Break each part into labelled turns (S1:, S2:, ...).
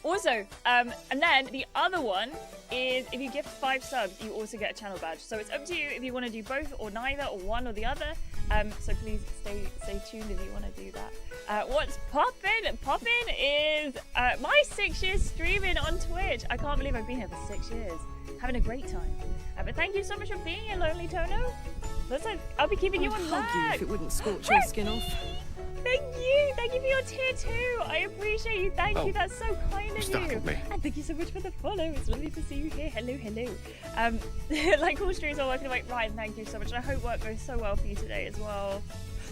S1: Also, and then the other one is if you gift 5 subs, you also get a channel badge. So it's up to you if you want to do both or neither or one or the other. So please stay tuned if you want to do that. What's poppin'? Poppin' is my 6 years streaming on Twitch. I can't believe I've been here for 6 years. Having a great time. But thank you so much for being here, Lonely Tono. Listen, I'll be keeping you on
S2: hug you
S1: luck.
S2: if it wouldn't scorch your skin off.
S1: Thank you for your tier 2. I appreciate you. Thank you. That's so kind of you. And thank you so much for the follow. It's lovely to see you here. Hello. Like all streams are working away. Ryan, thank you so much. And I hope work goes so well for you today as well.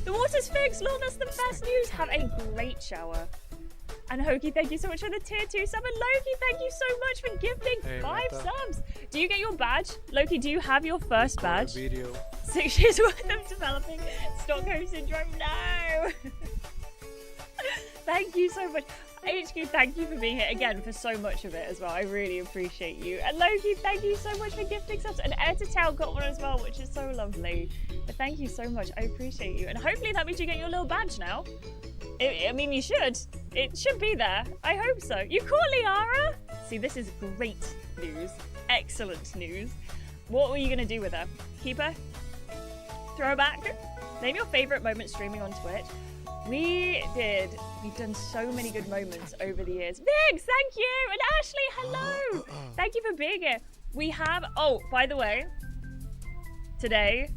S1: The water's fixed. Lord, that's the best news. Have a great shower. And Hoki, thank you so much for the tier 2 sub. And Loki, thank you so much for gifting 5 subs. Do you get your badge? Loki, do you have your first badge? 6 years worth of developing Stockholm Syndrome. No! Thank you so much. HQ, thank you for being here again for so much of it as well. I really appreciate you. And Loki, thank you so much for gifting subs. And Air to Tell got one as well, which is so lovely. But thank you so much. I appreciate you. And hopefully that means you get your little badge now. I mean, you should. It should be there. I hope so. You cool, Liara? See, this is great news. Excellent news. What were you going to do with her? Keep her? Throw her back? Name your favorite moment streaming on Twitch. We've done so many good moments over the years. Viggs, thank you! And Ashley, hello! Thank you for being here. We have, oh, by the way, today,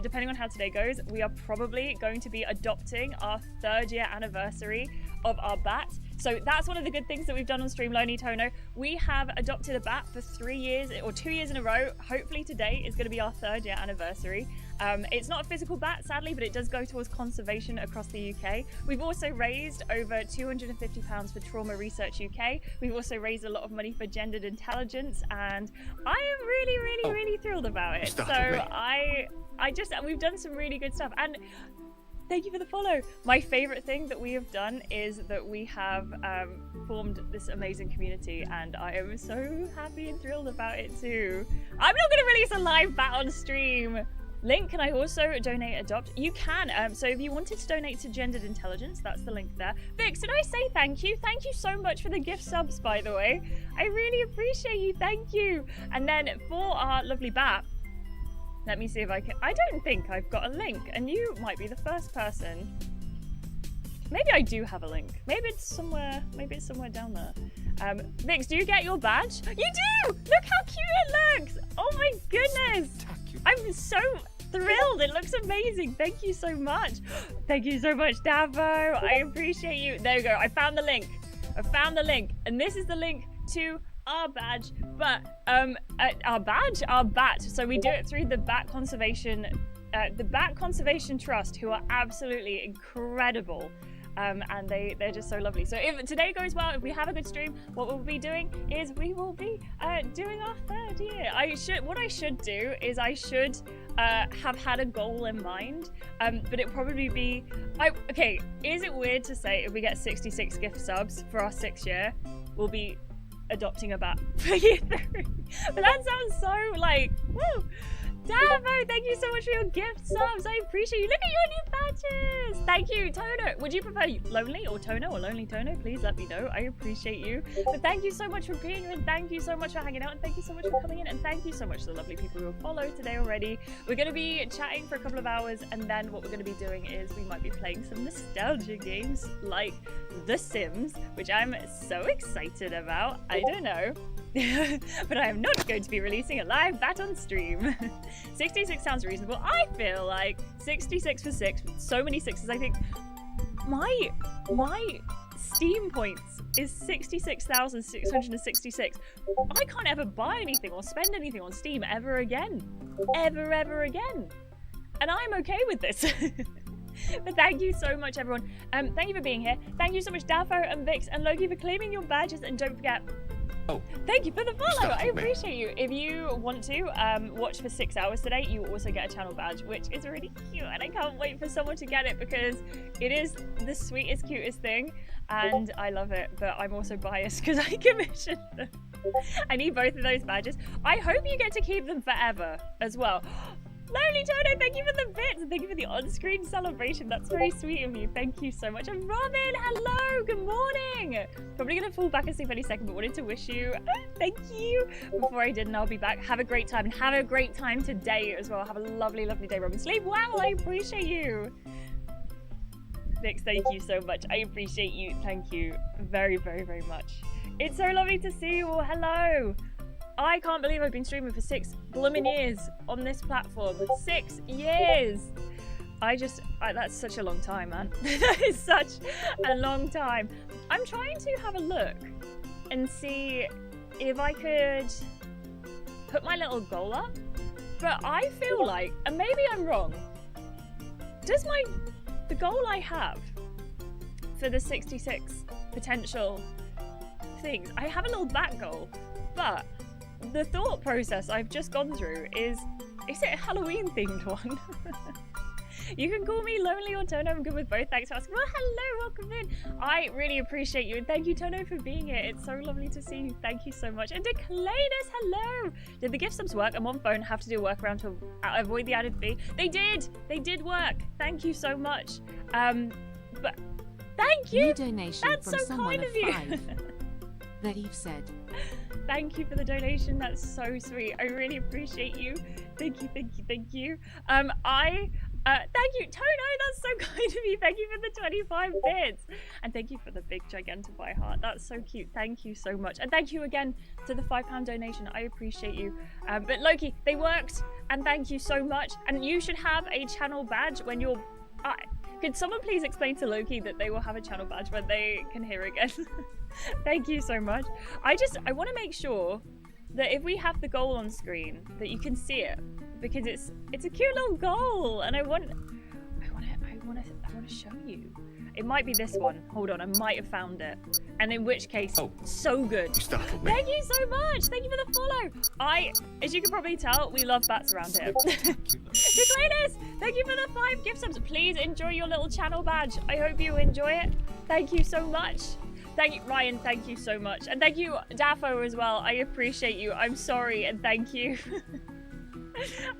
S1: depending on how today goes, we are probably going to be adopting our 3rd year anniversary of our bat. So that's one of the good things that we've done on stream, Lonely Tono. We have adopted a bat for 3 years or 2 years in a row. Hopefully today is going to be our 3rd year anniversary. It's not a physical bat, sadly, but it does go towards conservation across the UK. We've also raised over £250 for Trauma Research UK. We've also raised a lot of money for gendered intelligence, and I am really thrilled about it. So we've done some really good stuff. And thank you for the follow. My favorite thing that we have done is that we have formed this amazing community, and I am so happy and thrilled about it too. I'm not going to release a live bat on stream. Link, can I also donate adopt? You can. So if you wanted to donate to Gendered Intelligence, that's the link there. Vix, did I say thank you? Thank you so much for the gift subs, by the way. I really appreciate you. Thank you. And then for our lovely bat, let me see if I can. I don't think I've got a link, and you might be the first person. Maybe I do have a link. Maybe it's somewhere down there. Vix, do you get your badge? You do! Look how cute it looks! Oh my goodness! I'm so thrilled. It looks amazing. Thank you so much. Thank you so much, Davo. I appreciate you. There you go. I found the link. And this is the link to our badge, but our bat. So we do it through the Bat Conservation Trust, who are absolutely incredible. And they're just so lovely. So if today goes well, if we have a good stream, what we'll be doing is we will be doing our 3rd year. What I should do is I should have had a goal in mind, but it'll probably be, okay, is it weird to say if we get 66 gift subs for our 6th year, we'll be adopting a bat for year 3? But that sounds so like, woo! Davo, thank you so much for your gift subs. I appreciate you. Look at your new badges. Thank you, Tono. Would you prefer Lonely or Tono or Lonely Tono? Please let me know. I appreciate you. But thank you so much for being here, and thank you so much for hanging out, and thank you so much for coming in, and thank you so much to the lovely people who have followed today already. We're going to be chatting for a couple of hours, and then what we're going to be doing is we might be playing some nostalgia games like The Sims, which I'm so excited about. I don't know. But I am not going to be releasing a live bat on stream. 66 sounds reasonable. I feel like 66 for 6, so many 6s. I think my Steam points is 66,666. I can't ever buy anything or spend anything on Steam ever again. Ever again. And I'm okay with this. But thank you so much, everyone. Thank you for being here. Thank you so much, Dafo and Vix and Loki, for claiming your badges. And don't forget, thank you for the follow. I appreciate you. If you want to watch for 6 hours today, you also get a channel badge, which is really cute, and I can't wait for someone to get it because it is the sweetest, cutest thing, and I love it. But I'm also biased because I commissioned them. I need both of those badges. I hope you get to keep them forever as well. Lonely Toto, thank you for the bits and thank you for the on-screen celebration. That's very sweet of you. Thank you so much. And Robin, hello, good morning. Probably gonna fall back asleep any second, but wanted to wish you thank you before I did, and I'll be back. Have a great time and have a great time today as well. Have a lovely, lovely day, Robin. Sleep well. I appreciate you. Vix, thank you so much. I appreciate you. Thank you very, very, very much. It's so lovely to see you all. Hello. I can't believe I've been streaming for 6 blooming years on this platform. 6 years. That's such a long time, man. That is such a long time. I'm trying to have a look and see if I could put my little goal up. But I feel like, and maybe I'm wrong, the goal I have for the 66 potential things, I have a little back goal, but the thought process I've just gone through is it a Halloween themed one? You can call me Lonely or Tono, I'm good with both. Thanks for asking. Well, hello, welcome in. I really appreciate you and thank you, Tono, for being here. It's so lovely to see you. Thank you so much. And Declanus, hello. Did the gift subs work? I'm on phone, have to do a workaround to avoid the added fee. They did work. Thank you so much. But thank you.
S2: New donation
S1: That's
S2: from
S1: so
S2: someone
S1: kind of you.
S2: 5 that you've said.
S1: Thank you for the donation. That's so sweet. I really appreciate you. Thank you, thank you, thank you. Thank you, Tono. That's so kind of you. Thank you for the 25 bits, and thank you for the big Gigantify heart. That's so cute. Thank you so much, and thank you again to the £5 donation. I appreciate you. But Loki, they worked, and thank you so much. And you should have a channel badge when you're. Could someone please explain to Loki that they will have a channel badge when they can hear again? Thank you so much. I want to make sure that if we have the goal on screen, that you can see it, because it's a cute little goal, and I want to show you. It might be this one. Hold on, I might have found it. And in which case, so good.
S3: You startled me.
S1: Thank you so much. Thank you for the follow. As you can probably tell, we love bats around here. Declanus, thank you for the 5 gift subs. Please enjoy your little channel badge. I hope you enjoy it. Thank you so much. Thank you, Ryan. Thank you so much. And thank you, Daffo, as well. I appreciate you. I'm sorry, and thank you.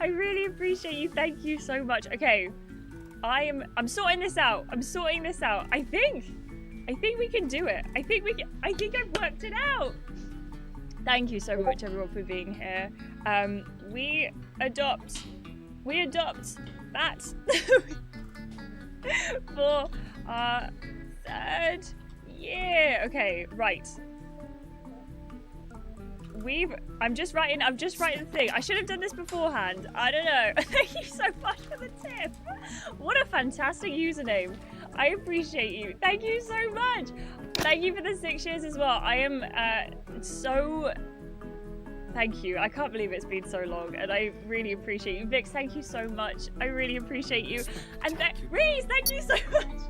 S1: I really appreciate you. Thank you so much. Okay. I'm sorting this out. I think we can do it. I think I've worked it out. Thank you so much, everyone, for being here. We adopt bats for our 3rd year. Okay, right. I'm just writing the thing. I should have done this beforehand. I don't know. Thank you so much for the tip. What a fantastic username. I appreciate you. Thank you so much. Thank you for the 6 years as well. I am so... Thank you. I can't believe it's been so long, and I really appreciate you. Vix, thank you so much. I really appreciate you. And Reese, thank you so much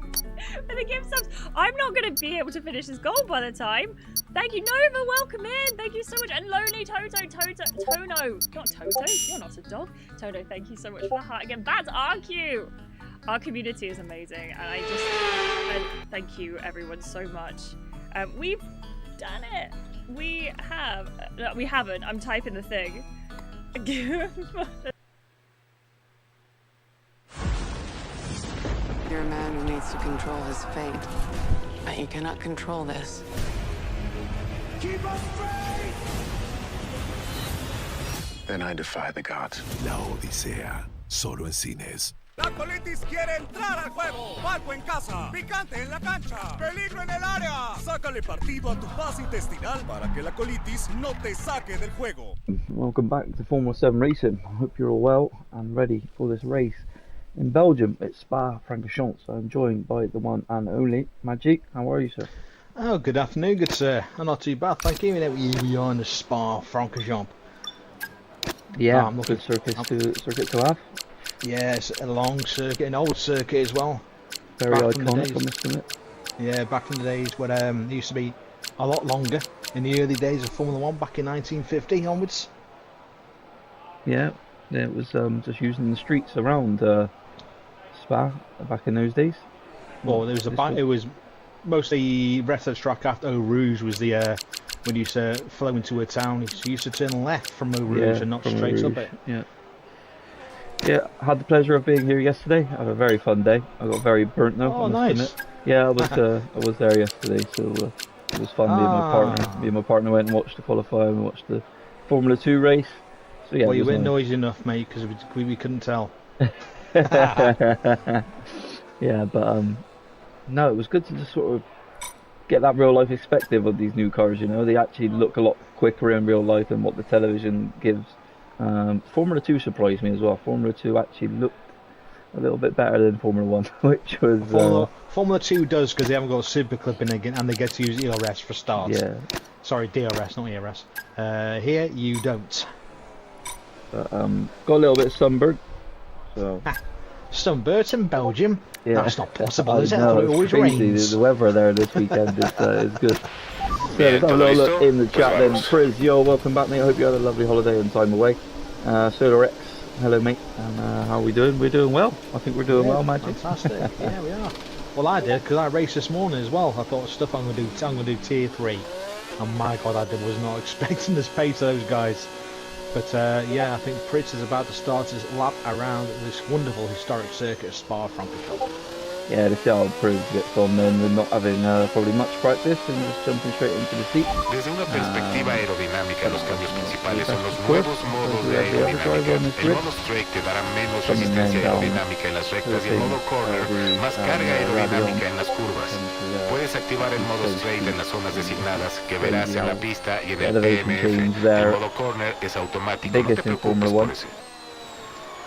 S1: for the gift subs. I'm not going to be able to finish this goal by the time. Thank you. Nova, welcome in. Thank you so much. And Lonely Tono. Not Toto. You're not a dog. Toto, thank you so much for the heart again. Bats are cute. Our community is amazing, and I thank you everyone so much. We've done it. We haven't. I'm typing the thing.
S2: You're a man who needs to control his fate, but you cannot control this.
S3: Keep us straight! Then I defy the gods.
S4: La Odisea, solo en cines.
S5: La colitis quiere entrar al juego. Palco en casa. Picante en la cancha. Peligro en el área. Sácale partido a tu paz intestinal para que la colitis no te saque del juego.
S6: Welcome back to Formula 7 Racing. I hope you're all well and ready for this race. In Belgium, it's Spa-Francorchamps. So I'm joined by the one and only Magic. How are you, sir?
S7: Oh, good afternoon, good sir. I'm not too bad, thank you. Here we are in the Spa-Francorchamps.
S6: Yeah, good circuit to have.
S7: Yeah, it's a long circuit, an old circuit as well.
S6: Very iconic, I must admit.
S7: Yeah, back in the days when it used to be a lot longer, in the early days of Formula 1 back in 1950 onwards.
S6: Yeah, it was just using the streets around Spa back in those days.
S7: Well, there was it was mostly retro track after Eau Rouge was the when you used to flow into a town, you used to turn left from Eau Rouge and not straight up it.
S6: Yeah. Yeah, I had the pleasure of being here yesterday. I had a very fun day. I got very burnt though.
S7: Oh,
S6: I must
S7: nice.
S6: admit. Yeah, I was there yesterday, so it was fun. Me and my partner.
S7: Ah.
S6: Me and my partner went and watched the qualifying. We watched the Formula 2 race. So yeah,
S7: Well,
S6: it
S7: you
S6: was
S7: weren't
S6: nice.
S7: noisy enough, mate, because we couldn't tell.
S6: Yeah, but no, it was good to just sort of get that real life perspective of these new cars. You know, they actually look a lot quicker in real life than what the television gives. Formula 2 surprised me as well. Formula 2 actually looked a little bit better than Formula 1, which was
S7: Formula 2 does, because they haven't got super clipping again, and they get to use ERS for starts.
S6: yeah.
S7: Sorry, DRS, not ERS. Here you don't.
S6: But, got a little bit of sunburn, so
S7: Sunburnt in Belgium?
S6: yeah.
S7: That's not possible, is it? I
S6: No,
S7: thought it
S6: it's
S7: always
S6: crazy.
S7: rains.
S6: The weather there this weekend is good. So
S3: Bien,
S6: let's have a
S3: ¿todo
S6: little look
S3: listo?
S6: in the
S3: Pues
S6: chat then.
S3: vamos.
S6: Priz, yo, welcome back, mate. I hope you had a lovely holiday and time away. Solar X, hello, mate. And how are we doing? We're doing well. I think we're doing well, Magic.
S7: Fantastic. Yeah, we are. Well, I did, because I raced this morning as well. I thought stuff I'm going to do tier 3. And my God, was not expecting this pace of those guys. But yeah, I think Pritz is about to start his lap around this wonderful historic circuit of Spa-Francorchamps.
S6: Yeah, this is how Priz gets on then with not having probably much practice and just jumping straight into the seat.
S3: Desde una perspectiva aerodinámica, los cambios principales son los
S6: Pues,
S3: nuevos modos
S6: pues,
S3: de
S6: the other driver on
S3: aerodinámica.
S6: this
S3: El
S6: grid.
S3: modo straight te dará menos
S6: Coming
S3: resistencia
S6: then down
S3: aerodinámica en las rectas y el
S6: to the
S3: modo corner
S6: the,
S3: más carga aerodinámica
S6: radial.
S3: en las curvas.
S6: And,
S3: Puedes activar el modo straight en las zonas designadas que verás en la pista y en el
S6: elevation
S3: PMF.
S6: change
S3: El
S6: there.
S3: modo corner es automático, no te
S6: Biggest in
S3: preocupes
S6: Formula
S3: por
S6: 1.
S3: ese.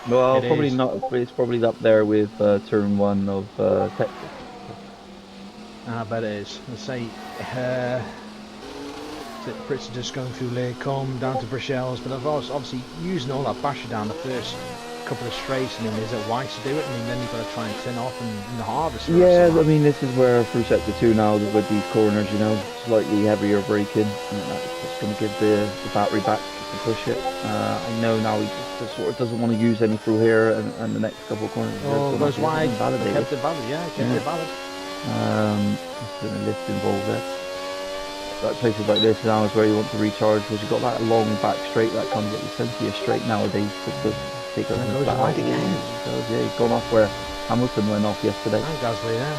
S6: Well,
S7: It
S6: probably
S7: is.
S6: not. It's probably up there with turn 1 of Texas.
S7: I bet it is. Let's say Pritz are just going through Leercombe down to Bruxelles, but I've obviously using all that basher down the first couple of straights. I mean, is it wise to do it? I mean, then you've got to try and turn off in the harvest.
S6: Yeah, I mean, this is where through sector 2 now with these corners, you know, slightly heavier braking. And that's going to give the battery back to push it. I know now he just sort of doesn't want to use any through here and the next couple of corners.
S7: Oh, goes wide.
S6: Validated.
S7: Kept it valid, yeah, kept it valid.
S6: There's been a lift involved there. Like places like this now is where you want to recharge because you've got that long back straight that comes at the centre of your straight nowadays to take up
S7: And
S6: the
S7: it goes
S6: back.
S7: wide again.
S6: It does, yeah, he's gone off where Hamilton went off yesterday.
S7: And Gasly there.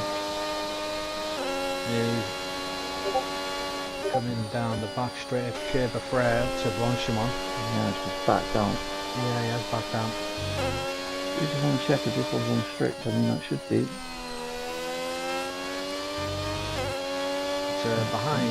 S7: He's coming down the back straight of Cherba Frere to Blanchimont.
S6: Yeah, it's just back down.
S7: Yeah, he has back down.
S6: You just want to check if this one's on strict. I mean, that should be.
S7: Behind.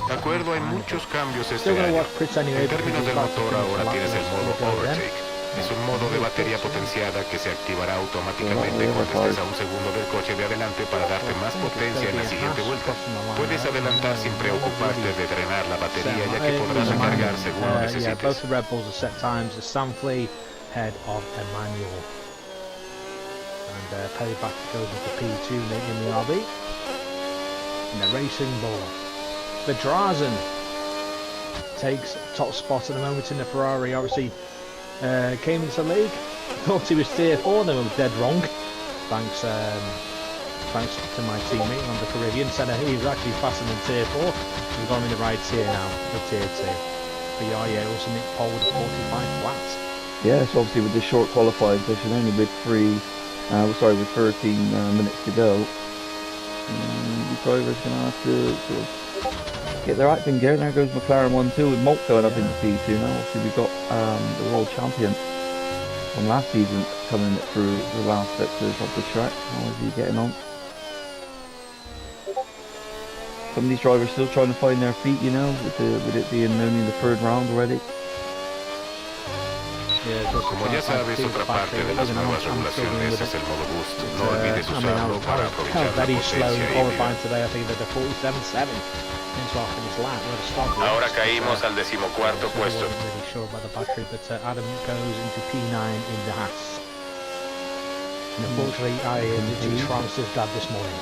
S3: De acuerdo, hay muchos cambios este
S7: Still gonna
S3: año.
S7: watch Pritz anyway.
S3: En términos del motor, ahora tienes el modo overtake. Es un modo de batería potenciada que se activará automáticamente cuando estés a un segundo del coche de adelante para darte más potencia en la siguiente vuelta. Puedes adelantar sin preocuparte de drenar la batería, ya que podrás recargar según lo
S7: Yeah, both
S3: necesites.
S7: the Red Bulls are set times. The Sanfley head of Emmanuel. And Payback goes into P2 in the RB. And the Racing Bull. The Drazen takes top spot at the moment in the Ferrari. Obviously, came into the league. Thought he was tier 4, then we were dead wrong. Thanks to my teammate on the Caribbean. Said he was actually faster than tier 4. We've got him in the right tier now, the tier 2. But yeah, also Nick Pole with 45 flats.
S6: Yeah, so obviously with this short qualifying session, only with 13 minutes to go, the driver's going to have to sort of get their acting gear. There goes McLaren 1-2 with Molt going up into P2 now. Obviously we've got the world champion from last season coming through the last sectors of the track. How is he getting on? Some of these drivers still trying to find their feet, you know, with it being only the third round already.
S3: Como ya sabes, otra parte de las nuevas regulaciones es el modo boost. No olvides usarlo para aprovechar la
S7: very slow
S3: potencia
S7: in
S3: y
S7: qualifying today. I think that the 47.7 into our finish lap. Where the start was.
S3: Ahora caímos al decimocuarto
S7: So I
S3: puesto.
S7: wasn't really sure about the battery, but Adam goes into P9 in the Haas. And unfortunately, I literally trounced his dad this morning.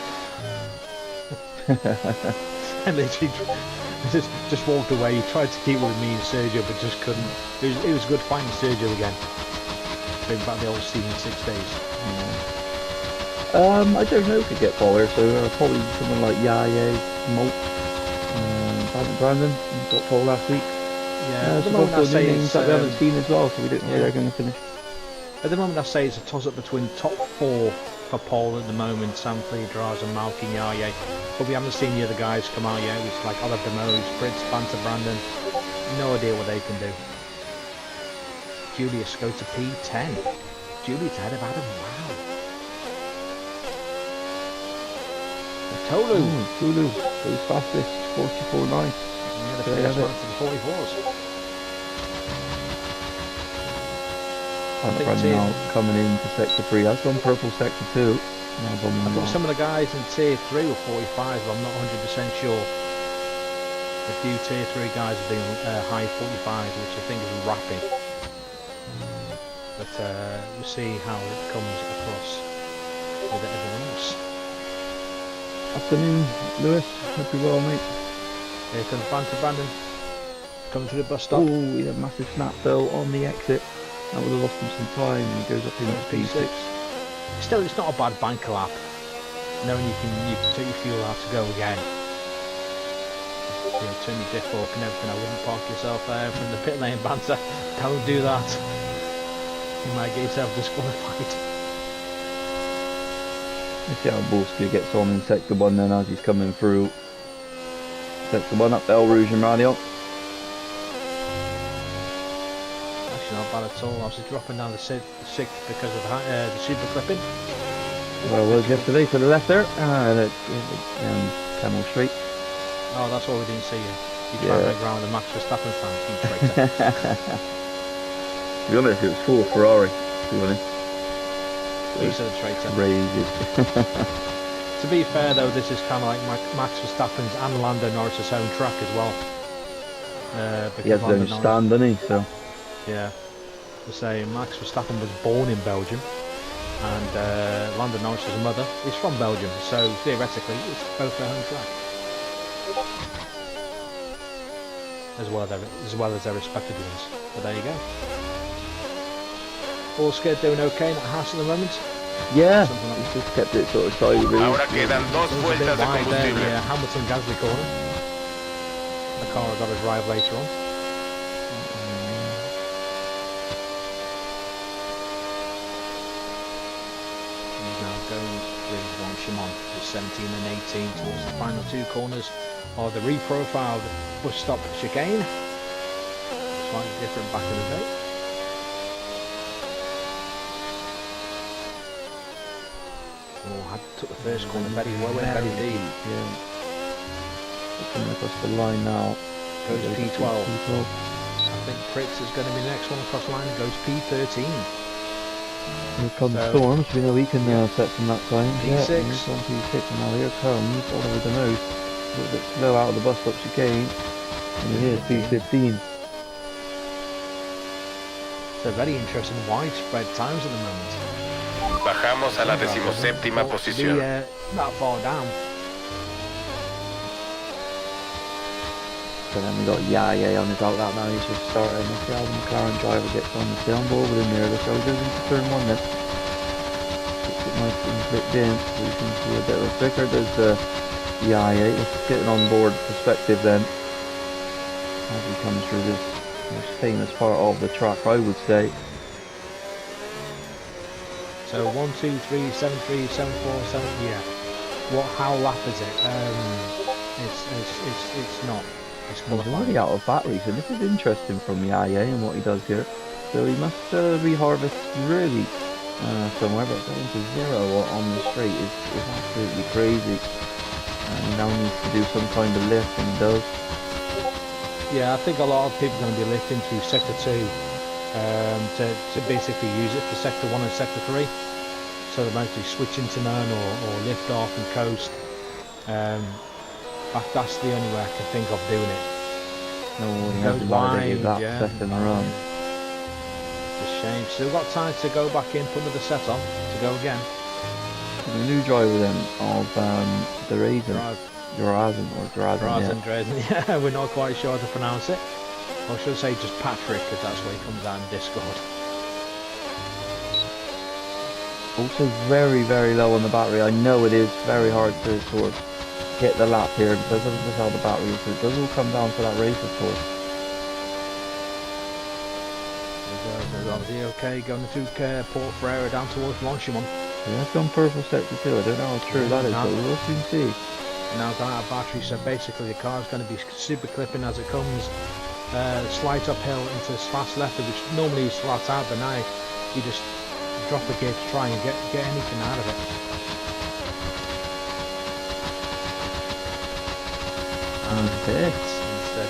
S7: And literally just walked away. He tried to keep with me and Sergio, but just couldn't. It was good finding Sergio again. Bring back the old Steven 6 days.
S6: I don't know if we get Power, so probably someone like Yaya, Molt, Brandon, got Paul last week.
S7: Yeah, at the
S6: Some
S7: moment I
S6: also
S7: say
S6: new
S7: it's
S6: names that we haven't seen as well, so we don't know where they're going to finish.
S7: at the moment I say it's a toss-up between top 4 for pole at the moment, Samfleet, Draz and Malkin Yaye. But we haven't seen the other guys come out yet. It's like Oliver Demose, Fritz, Banter, Brandon. No idea what they can do. Julius go to P10. Julius ahead of Adam. Wow. Tolu.
S6: Tulu goes fastest, 44.9.
S7: Yeah, the first one to the 44s.
S6: And Brandon now coming into sector 3. That's gone purple sector 2.
S7: I thought some of the guys in tier 3 were 45, but I'm not 100% sure. A few tier 3 guys have been high 45s, which I think is rapid. But we'll see how it comes across with everyone else.
S6: Afternoon, Lewis. Hope you're well, mate.
S7: Here comes Banter Brandon coming to the bus stop.
S6: Oh, he had a massive snap though on the exit. That would have lost him some time. He goes up into P6.
S7: Still, it's not a bad banker lap. Knowing you can take your fuel out to go again. You know, turn your diff fork and everything. I wouldn't park yourself there from the pit lane, Banter. Don't do that. You might get yourself disqualified.
S6: Let's see how Borski gets on in sector 1 then as he's coming through. Sector 1 up El Rouge and Radio.
S7: Actually not bad at all. I was dropping down the 6th because of the super clipping.
S6: Well, it was yesterday to the left there. Camel Street.
S7: Oh, that's why we didn't see you. You tried to make around the Max Verstappen fans, you traitor.
S6: To be honest, it was full Ferrari. To be honest.
S7: He's a traitor.
S6: Crazy.
S7: To be fair though, this is kind of like Max Verstappen's and Lando Norris's home track as well.
S6: He has his own stand, doesn't he? So.
S7: Yeah. To say Max Verstappen was born in Belgium, and Lando Norris's mother is from Belgium, so theoretically it's both their home track. As well as their respective ones. But there you go. All scared doing okay in that house at the moment.
S6: Yeah, he's just kept it sort of tidy really.
S3: Ahora quedan 2 vueltas de
S7: Wide there,
S3: combustible.
S7: the Hamilton Gasly corner. The car got to drive later on. He's now going with Juan Shimon, with 17 and 18 towards the final 2 corners of the reprofiled bus stop chicane. Slightly different back in the day. Oh, I took the first corner very well, went very deep.
S6: Yeah. Coming across the line now.
S7: Goes to P12.
S6: P12.
S7: I think Fritz is going to be the next one across the line. Goes P13.
S6: Here comes Storms. We know we can set from that time.
S7: P6.
S6: Yeah, he's on P6 and now here comes Oliver the Nose. A little bit slow out of the bus stop chicane. And here's P15.
S7: So very interesting widespread times at the moment.
S3: Bajamos a la 17ª posición.
S7: Not far down.
S6: So then we got Yaya on his out lap now. He's just starting. Let's see how the McLaren driver gets on the down board with him there. Let's go into turn 1 then. Gets it nice and flipped in. So we can see a bit of a flicker. There's Yaya. Let's just get an onboard perspective then. As he comes through this most famous part of the track, I would say.
S7: So 1, 2, 3, 7, 3, 7, 4, 7. Yeah. How lap is it? It's not. It's
S6: He's already out of batteries, and this is interesting from Yaya and what he does here. So he must reharvest really somewhere, but going to 0 on the straight is absolutely crazy. And he now needs to do some kind of lift, and he does.
S7: Yeah, I think a lot of people are going to be lifting through sector 2 to basically use it for sector 1 and sector 3. So they're basically switch into none or lift off and coast. That's the only way I can think of doing it.
S6: No, he
S7: goes
S6: hasn't
S7: wide,
S6: that
S7: yeah.
S6: second run.
S7: It's a shame. Still got time to go back in, put another set on, to go again.
S6: The new driver then of the Raisin. Drazen,
S7: yeah, we're not quite sure how to pronounce it. Or should I say just Patrick, because that's where he comes out in Discord.
S6: Also very, very low on the battery. I know it is very hard to sort of get the lap here because of how the battery is. So it does all come down to that race, of course.
S7: Obviously, okay, going to Port Ferreira down towards Longchamp.
S6: Yeah, that's on purple sector too. I don't know how true that is, but we'll soon see.
S7: Now got out of battery, so basically the car's going to be super clipping as it comes. Slight uphill into fast left, which normally is flat out, but now you just drop a gear to try and get anything out of it. And hits instead,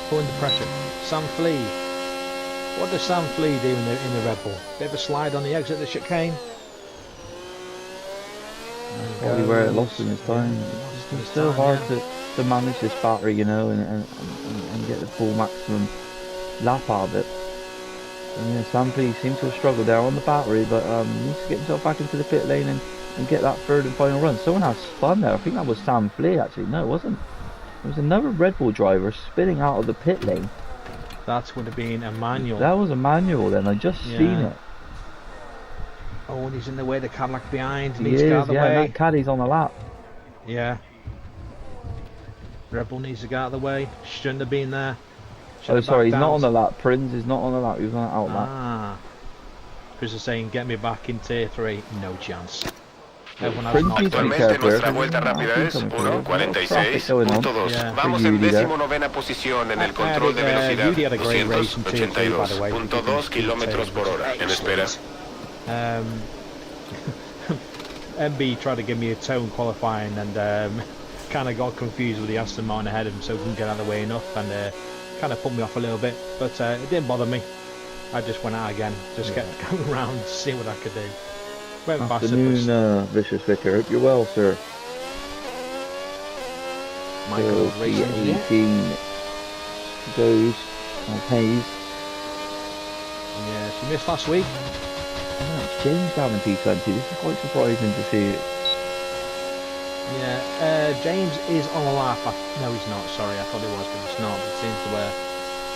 S7: pulling the pressure. Sam Flea. What does Sam Flea do in the Red Bull? Bit of a slide on the exit of the chicane.
S6: Probably where it lost in his time. It's still hard to manage this battery, you know, and get the full maximum lap out of it. And yeah, Sam Flea seems to have struggled there on the battery, but needs to get himself back into the pit lane and get that third and final run. Someone has spun there. I think that was Sam Flea actually. No, it wasn't. It was another Red Bull driver spinning out of the pit lane.
S7: That would have been a manual.
S6: That was a manual then. I just seen it.
S7: Oh, and he's in the way. The Cadillac behind.
S6: He
S7: Needs to get out of the way.
S6: That caddy's on the lap.
S7: Yeah. Red Bull needs to get out of the way. Shouldn't have been there.
S6: Oh, sorry, he's not on the lap. Prince is not on the lap. He was on the out lap.
S7: Ah. Chris is saying, get me back in tier 3. No chance.
S3: Actualmente nuestra vuelta rápida es 1:46.2. Vamos en 19ª posición en el control de velocidad, 282.2 kilómetros por hora. En espera.
S7: MB tried to give me a tone qualifying and kind of got confused with the Aston Martin ahead of him, so couldn't get out of the way enough, and kind of put me off a little bit, but it didn't bother me. I just went out again, just kept going around to see what I could do. Went
S6: Afternoon, Vicious Vicar. Hope you're well, sir.
S7: Michael Racing
S6: 18 goes on Hayes.
S7: Yeah, she missed last week.
S6: Oh, it's James down in P20. This is quite surprising to see it.
S7: Yeah, James is on a lap. No, he's not. Sorry, I thought he was, but he's not. It seems to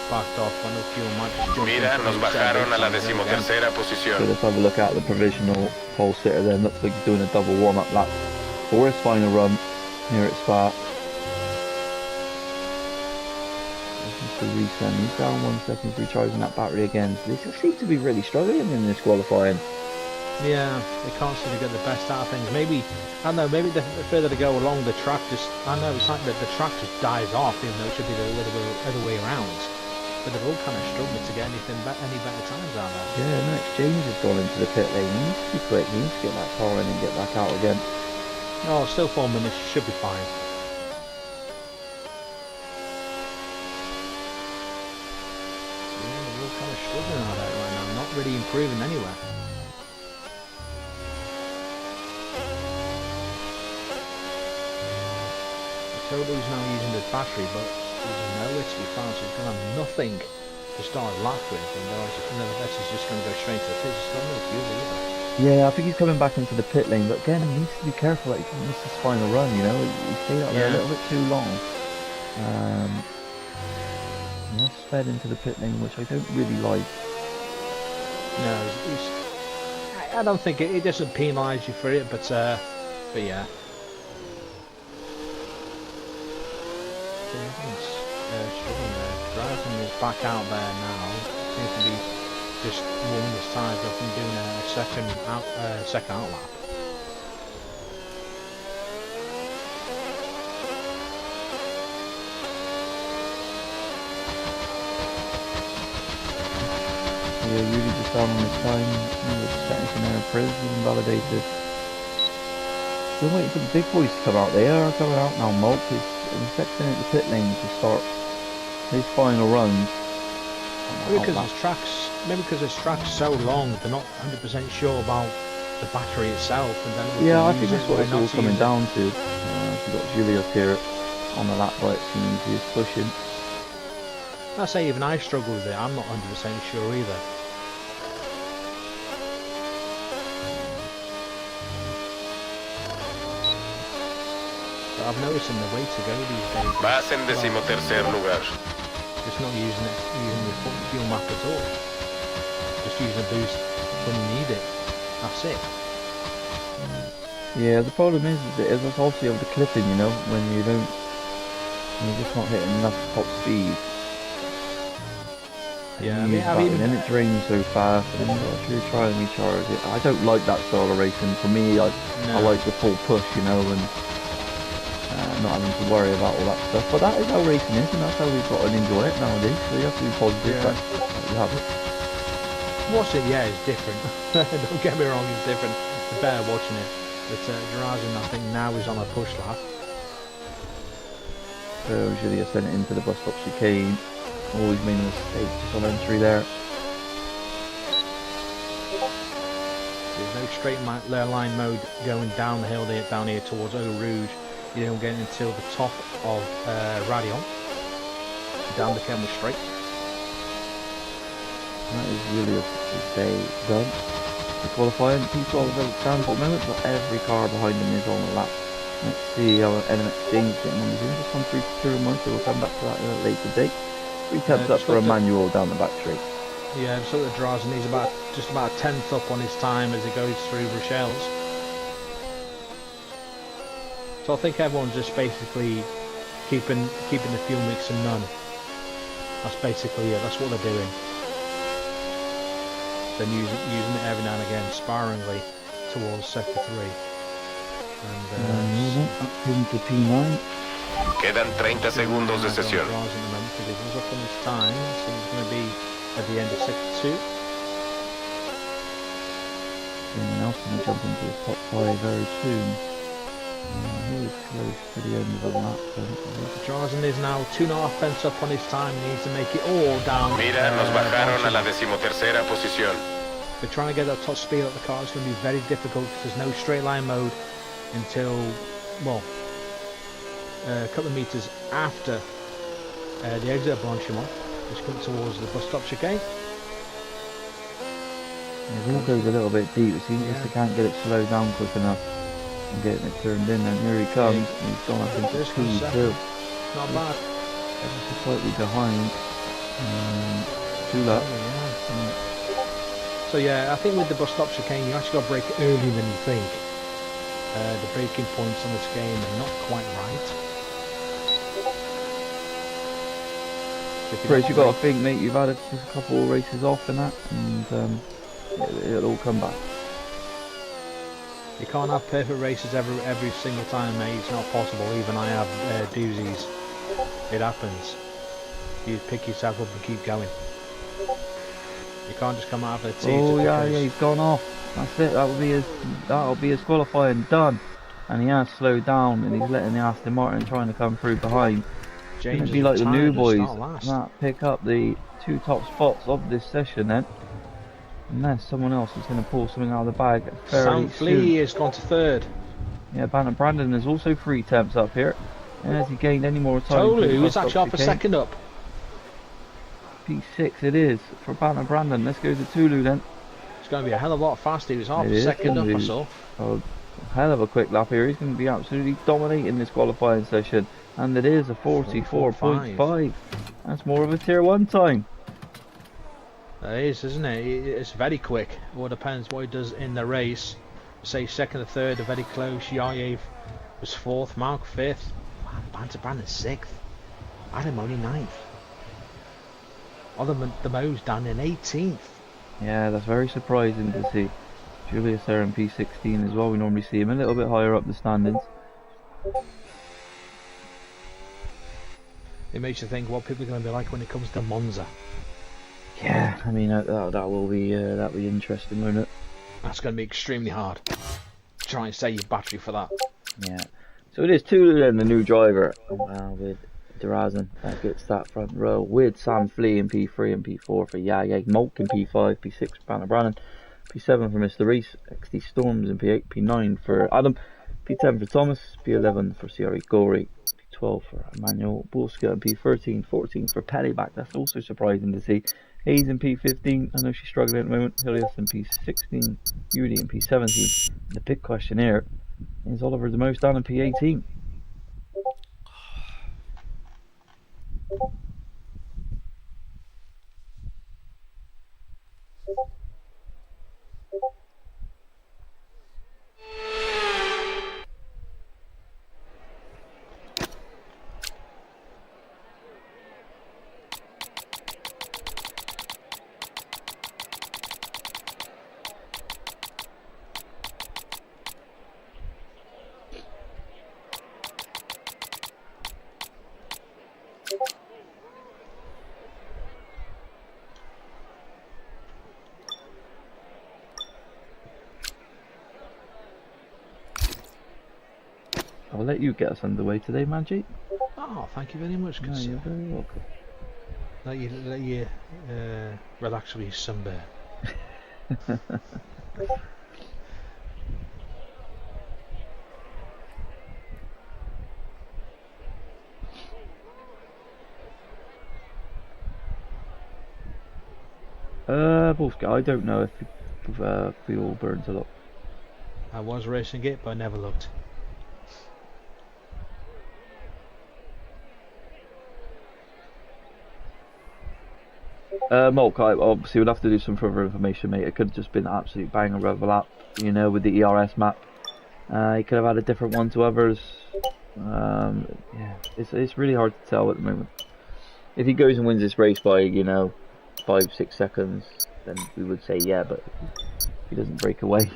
S7: backed off. I know fuel might just jump.
S3: Mira, nos bajaron a la 13ª posición.
S6: So let's have a look at the provisional pole sitter then. Looks like he's doing a double warm-up lap for his final run here at Spa. To resend. He's down 1 second recharging that battery again. So they just seem to be really struggling in this qualifying.
S7: Yeah, they can't seem to get the best out of things. Maybe, I don't know, maybe the further they go along, the track just, I know, it's like the track just dies off, even though it should be the other way around. But they're all kind of struggling to get any better times out there.
S6: Yeah, no, James has gone into the pit lane. He needs to be quick. He needs to get that car in and get back out again.
S7: Oh, still 4 minutes. Should be fine. Yeah, they're all kind of struggling out there right now. Not really improving anywhere. Toto's now using the battery, but there's nowhere to be found, so he's going to have nothing to start lap with, and unless he's just going to go straight to the pits. He's got no fuel either.
S6: Yeah, I think he's coming back into the pit lane, but again, he needs to be careful that he can miss his final run, you know. He stayed out there a little bit too long. He has sped into the pit lane, which I don't really like.
S7: No, I don't think it doesn't penalise you for it, but yeah. Struggling there. Driving is back out there now. Seems to be just warming his tyres up and doing a second out lap.
S6: Yeah, really just down on his time. Settings in there, Prez invalidated. Still waiting for the big boys to come out. They are coming out now. Mulp is infecting at the pit lane to start his final runs.
S7: Maybe because his track's so long, they're not 100% sure about the battery itself. And then
S6: yeah, I think that's what it's all coming down to. We've got Julius here on the lap by it seems. He's pushing.
S7: I say even I struggle with it. I'm not 100% sure either. But I've noticed in the way to go these days.
S3: Vas en 13º lugar.
S7: Just not using the fuel map at all. Just using a boost when you need it. That's it.
S6: Yeah, the problem is that it's obviously of the clipping, you know, when you're just not hitting enough top speed.
S7: Yeah,
S6: And then it drains so fast, and then you've got to try and recharge it. I don't like that style of racing. For me, I like the full push, you know, and not having to worry about all that stuff. But that is how racing is, and that's how we've got to enjoy it nowadays. So you have to be positive.
S7: Yeah.
S6: That's you have it.
S7: Watching it, it's different. Don't get me wrong, it's different. It's better watching it. But Drazen, I think now is on a push lap.
S6: So usually I sent it into the bus stop chicane. Always made a mistake just on entry there.
S7: There's no straight line mode going down the hill there, down here towards Eau Rouge. You don't get until the top of Radion. Down the Kemmel Straight.
S6: That is really a day done. The qualifying, P12 is outstanding at the moment, but every car behind them is on a lap. Let's see how NMX James is getting on. He's just come through for 2 months, so we'll come back to that at a later date. 3 temps up for a manual down the back straight.
S7: Yeah, so the Drazen, he's just about a tenth up on his time as he goes through Rochelle's. So I think everyone's just basically keeping the fuel mix and none. That's basically it. That's what they're doing. Then using it every now and again, sparingly towards sector 3.
S6: And up into P9.
S3: Quedan 30 segundos de sesión.
S7: Up on his time, so he's going to be at the end of sector 2.
S6: Anyone else going to jump into the top 5 very soon? He was close to the end of the lap.
S7: Drazen is now 2.5 pence up on his time. He needs to make it all down.
S3: Mira, nos bajaron a la 13ª posición.
S7: But trying to get that top speed up the car is going to be very difficult because there's no straight line mode until, well, a couple of meters after the exit of Blanchimont, just coming towards the bus stop chicane.
S6: It all goes a little bit deep. It seems they can't get it slowed down quick enough. And getting it turned in, and here he comes. He's gone up into P2.
S7: Not bad.
S6: Ever so slightly behind. 2 laps.
S7: So yeah, I think with the bus stop chicane, you actually got to brake earlier than you think. The braking points on this game are not quite right.
S6: Chris, you've got to think, mate, you've had a couple of races off and that, and it'll all come back.
S7: You can't have perfect races every single time, mate. It's not possible. Even I have doozies. It happens. You pick yourself up and keep going. You can't just come out of the teeth.
S6: Oh yeah, he's gone off. That's it. That'll be his qualifying done. And he has slowed down, and he's letting the Aston Martin trying to come through behind. James it'll be like the new boys that pick up the 2 top spots of this session then. Unless someone else is going to pull something out of the bag fairly
S7: Sam Flea has gone to 3rd.
S6: Yeah, Banner Brandon is also 3 temps up here. And has he gained any more time?
S7: Tolu is actually off a second up.
S6: P6 it is for Banner Brandon. Let's go to Tulu then.
S7: It's going to be a hell of a lot faster. He was half a second up, I saw.
S6: Oh, hell of a quick lap here. He's going to be absolutely dominating this qualifying session. And it is a 44.5. That's more of a tier 1 time.
S7: It is, isn't it? It's very quick. It all depends what he does in the race. Say 2nd or 3rd are very close. Yayev was 4th, Mark 5th. Man, Banter Brandon 6th. Adam only 9th. Other than the Mo's down in 18th.
S6: Yeah, that's very surprising to see. Julius there in P16 as well. We normally see him a little bit higher up the standings.
S7: It makes you think what people are going to be like when it comes to Monza.
S6: Yeah, I mean that will be that'll be interesting, won't it?
S7: That's going to be extremely hard. Try and save your battery for that.
S6: Yeah. So it is Tulu then, the new driver, with Drazen. That gets that front row with Sam Flea in P3 and P4 for Yaya Molk in P5, P6 for Banner Brannan, P7 for Mr. Reese, XD Storms in P8, P9 for Adam, P10 for Thomas, P11 for CRE Gory, P12 for Emmanuel Bulska, and P13, 14 for Pellyback. That's also surprising to see. Hayes in P15, I know she's struggling at the moment. Hilius in P16, Yudi in P17. The big question here is Oliver DeMoss down in P18. I'll let you get us underway today, Manji.
S7: Oh, thank you very much, good
S6: No,
S7: sir.
S6: you're very welcome.
S7: Let you relax with your sunburn.
S6: Wolfgang, I don't know if fuel burns a lot.
S7: I was racing it, but I never looked.
S6: Mulk, I obviously would have to do some further information, mate. It could have just been an absolute banger of a lap, you know, with the ERS map. He could have had a different one to others. Yeah, it's really hard to tell at the moment. If he goes and wins this race by, you know, 5-6 seconds, then we would say yeah, but if he doesn't break away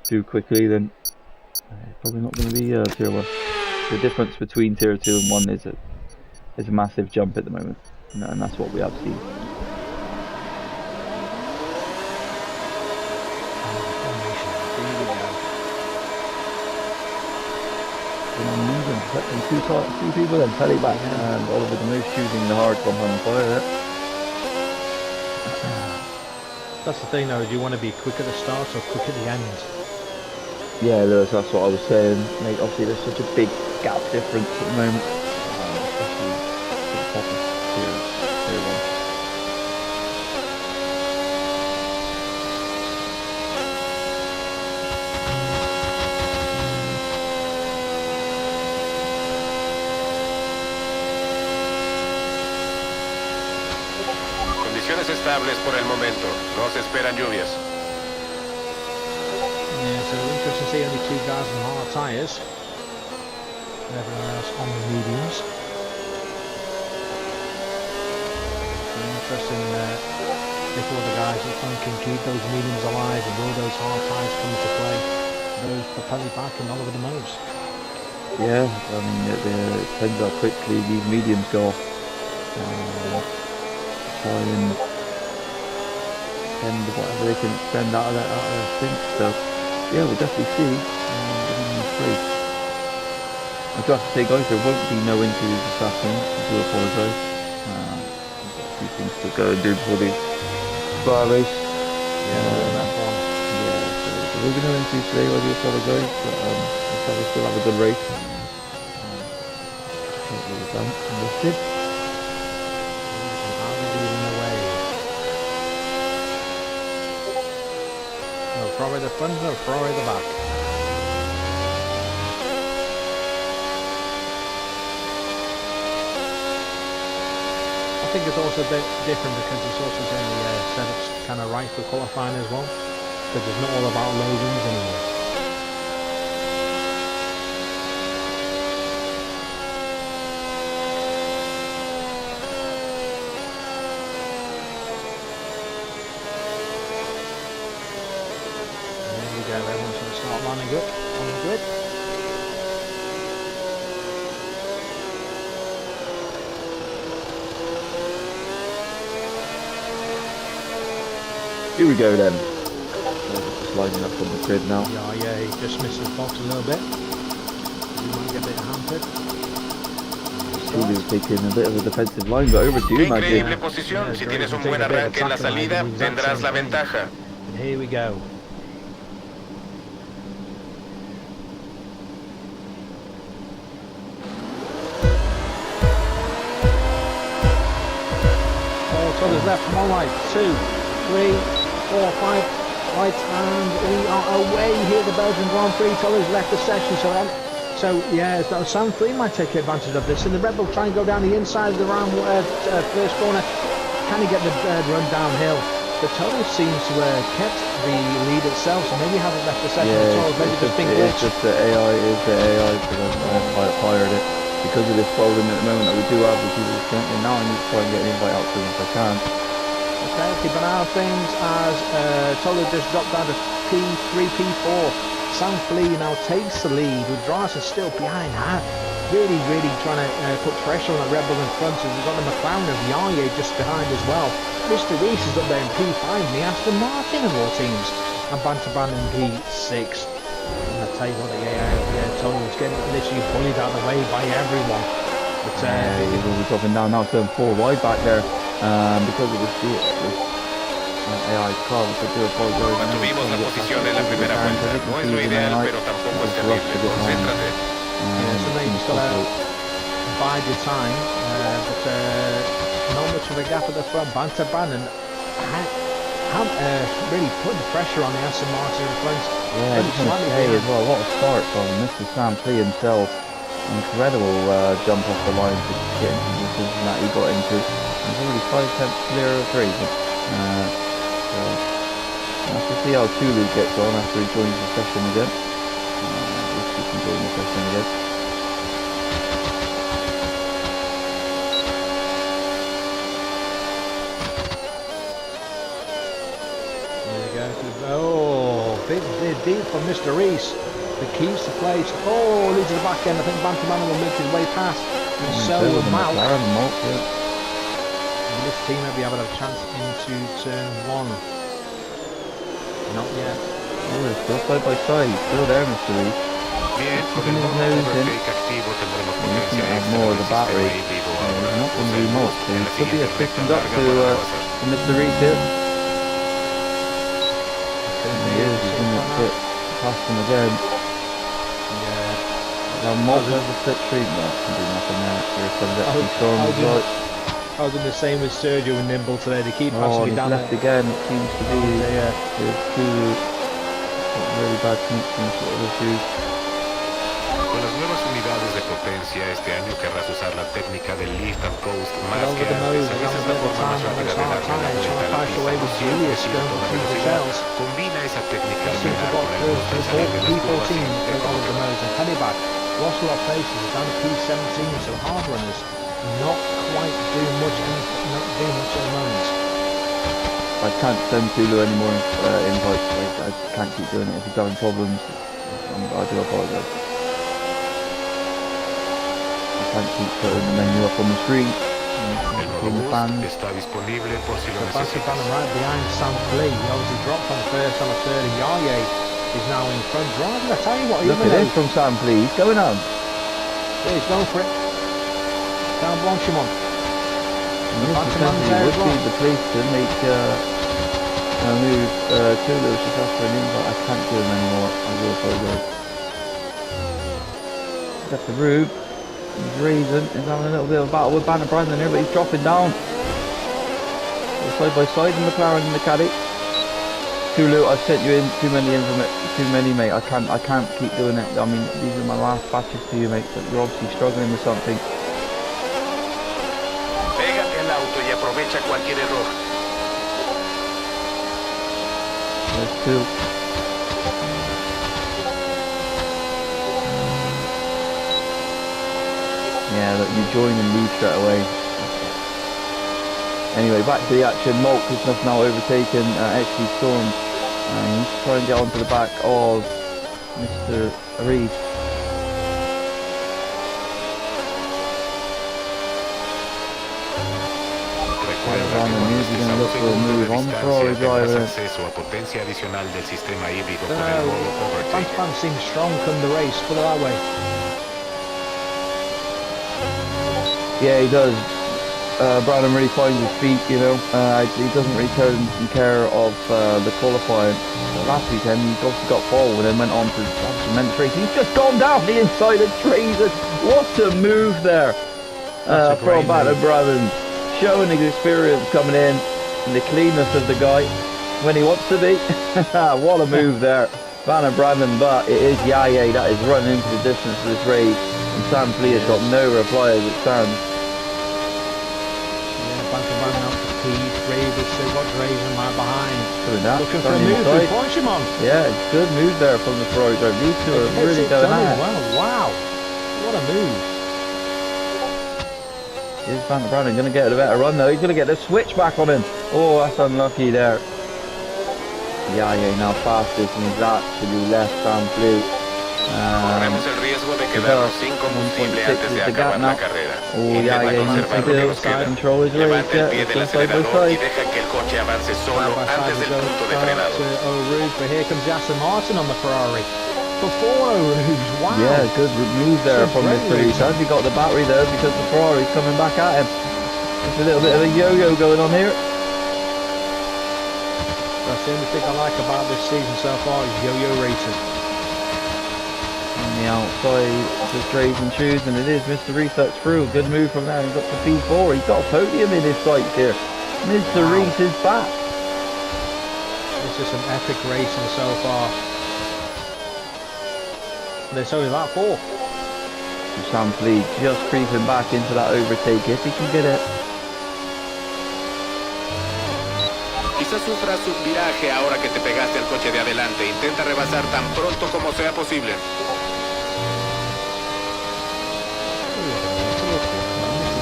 S6: too quickly, then probably not going to be tier 1. The difference between tier 2 and 1 is a massive jump at the moment, and that's what we have seen. Two people then tell back, and Oliver the Moose choosing the hard compound fire there.
S7: That's the thing though, do you want to be quick at the start or quick at the end?
S6: Yeah, Lewis, that's what I was saying, mate. Obviously there's such a big gap difference at the moment, especially at the top of tier 1.
S3: Estables por el momento. No se esperan lluvias.
S7: Yeah, so interesting to see only 2 guys on hard tyres. Everyone else on the mediums. So interesting if all the guys at front can keep those mediums alive and will those hard tyres come into play. Those propelling back and Oliver the Moose.
S6: Yeah, I mean it depends how quickly these mediums go off. Try and extend whatever they can extend out of that stint. So yeah, we'll definitely see in this race. I do have to say, guys, there won't be no interviews this afternoon. I do apologise. A few things to go and do before the bar race.
S7: That one.
S6: Yeah, so there will be no interviews today. I do apologise, but we'll probably still have a good race. Hopefully we're done and lifted.
S7: Throw away the front or throw away the back. I think it's also a bit different because it's also getting the setups kind of right for qualifying as well. Because it's not all about loadings anymore. Everyone's going to start lining up on the grid.
S6: Here we go then. Just lining up on the grid now.
S7: Yeah, he just missed his box a little bit. He might get a bit hampered.
S6: He was taking a bit of a defensive line, but over to you, Maggie.
S3: Increíble posición. Si tienes un buen arranque en la salida, tendrás la ventaja.
S7: And here we go. Others left, come on, right, 2, 3, 4, 5, right, and we are away here at the Belgian Grand Prix. Others left the section, so yeah, Sam 3 might take advantage of this, and the Red Bull try and go down the inside of the round first corner. Can he get the run downhill? But Total seems to have kept the lead itself, so maybe he hasn't left the section at all. Maybe just been glitched.
S6: It's just the AI, because I've fired it. Because of this problem at the moment that we do have with people currently now, I need to try and get an invite out to them if I can.
S7: Okay, keep an eye on things as Tolo just dropped down to P3, P4. Sam Flea now takes the lead with Dryson still behind her. Really trying to put pressure on the Red Bull in front. And we've got the McLaren of Yaya just behind as well. Mr. Reese is up there in P5, and the Aston Martin of all teams. And Bantaban in P6. And I tell you what, Antonio was getting literally bullied out of the way by everyone. But
S6: He was dropping down now, going 4 wide back there. Because it was AI car, which I do apologize.
S3: Mantuvimos la posición en la primera vuelta. No es lo ideal, pero tampoco es terrible. Concéntrate.
S7: yeah, so now you just got to bide your time. But not much of a gap at the front. Banter Brandon really putting pressure on the Aston Martin in front.
S6: Yeah, I just want to say as well, what a start from Mr. Sam Flee himself. Incredible jump off the line to get into the position that he got into. He's already 5 tenths clear of 3. So we'll have to see how Tulu gets on after he joins the session again. If he can join the session again.
S7: Oh, big deep from Mr. Reese. The keys to place. Oh, leads to the back end. I think Bantamano will make his way past. And so will Malk. And this team maybe have a chance into turn 1. Not yet.
S6: Oh, they're still side by side. Still there, Mr. Reese.
S3: Bien, con el modo overtake activo tendremos potencia extra
S6: more of the
S3: del sistema
S6: battery.
S3: híbrido
S6: Not
S3: ahora.
S6: going to be much.
S3: En la
S6: It could be a
S3: siguiente recta
S6: second up
S3: larga
S6: to
S3: para pasar.
S6: Mr. Reese here. He is. He's going to get past him again.
S7: Yeah.
S6: Now, Mob has a split treat. No, can do nothing there. Here's some deputy storm as well.
S7: I was in the same with Sergio and Nimble today. They keep
S6: Oh,
S7: passing me
S6: he's
S7: down
S6: left
S7: there.
S6: again. It seems to be there's 2 really bad connection sort of issues.
S3: Con las nuevas unidades de potencia este año querrás usar la técnica del lift and coast más
S7: Over
S3: que
S7: the nose,
S3: antes. A veces
S7: having a
S3: la
S7: bit of
S3: forma más
S7: time on
S3: rápida
S7: his
S3: de
S7: hard
S3: darle la
S7: time,
S3: vuelta a la
S7: trying to
S3: pista
S7: away with
S3: no siempre
S7: Julius
S3: ha sido
S7: going
S3: toda
S7: through the
S3: velocidad.
S7: shells.
S3: Combina esa técnica al
S7: Seems to
S3: frenar
S7: have got
S3: con el gusto al salir de las
S7: P14
S3: curvas sin
S7: over the nose and penny back. Lost a lot of places, down to P17, so hard runners not quite doing much at the moment.
S6: I can't send Tulu any more invites. I can't keep doing it. If he's having problems, I do apologise. I can't keep putting the menu up on the screen.
S3: El modo
S6: The
S3: boost
S6: fans.
S3: está disponible por si lo
S7: So Bantam
S3: necesitas.
S7: right behind Sam Flee. He obviously dropped on first on a third, and Yaye is now in front driving. I tell you what,
S6: Look at this from Sam Flee. He's going on.
S7: Yeah, he's going for it. Down Blanchimont.
S6: And this essentially would be the place to make a move. Tulu is just after an invite. I can't do him anymore. I do apologise. Got the Rube. He's raising. He's having a little bit of a battle with Banner Brandon here, but he's dropping down. They're side by side in McLaren and the caddy. Tulu, I've sent you in too many, mate. I can't keep doing it. I mean, these are my last batches to you, mate. But you're obviously struggling with something.
S3: Pégate al auto y aprovecha cualquier error.
S6: There's 2. Yeah, look, you join and leave straight away. Anyway, back to the action. Malk has now overtaken XP Storm. And he's trying to get onto the back of Mr. Reed.
S3: Recuerda que cuando estés a un segundo de distancia tendrás acceso a potencia adicional del sistema híbrido con el modo overtake.
S7: Bantam seems strong come the race, put it that way.
S6: Yeah, he does. Brandon really finds his feet, you know. He doesn't really care of the qualifying. Last weekend he obviously got pole and then went on to have a tremendous race. He's just gone down the inside of Trazen. What a move there from Brandon. Showing his experience coming in and the cleanness of the guy when he wants to be. What a move there. Brandon, but it is Yaye that is running into the distance of this race. And Sam Flee has got no reply as it stands.
S7: Bantam out to P3, but still got Draven right behind.
S6: Doing that.
S7: Looking for a move with Blanchimont.
S6: Yeah, good move there from the Ferrari driver. These two are really going at it.
S7: Wow, what a move.
S6: Is Brandon going to get a better run though? He's going to get the switch back on him. Oh, that's unlucky there. Yaye now fastest and he's actually left Sam Flee.
S3: Corremos el riesgo de quedarnos sin combustible antes de acabar la carrera. Intenta conservar lo que nos queda. Levanta el pie del acelerador y deja que el coche avance solo antes del punto de frenado.
S7: But here comes Aston Martin on the Ferrari. before Eau Rouge. Wow.
S6: Yeah, good move there
S7: Some
S6: from
S7: great
S6: Mr. Reese. Has he got the battery there because the Ferrari's coming back at him? There's a little bit of a yo-yo going on here.
S7: That's the only thing I like about this season so far is yo-yo racing.
S6: On the outside, just Drays and Shoes, and it is Mr. Reese that's through. Good move from there. He's got the P4. He's got a podium in his sights here. Mr. Reese is back.
S7: This is some epic racing so far. There's only that 4.
S6: Sam Fleet just creeping back into that overtake if he can get it.
S3: Quizás sufras un viraje ahora que te pegaste al coche de adelante. Intenta rebasar tan pronto como sea posible.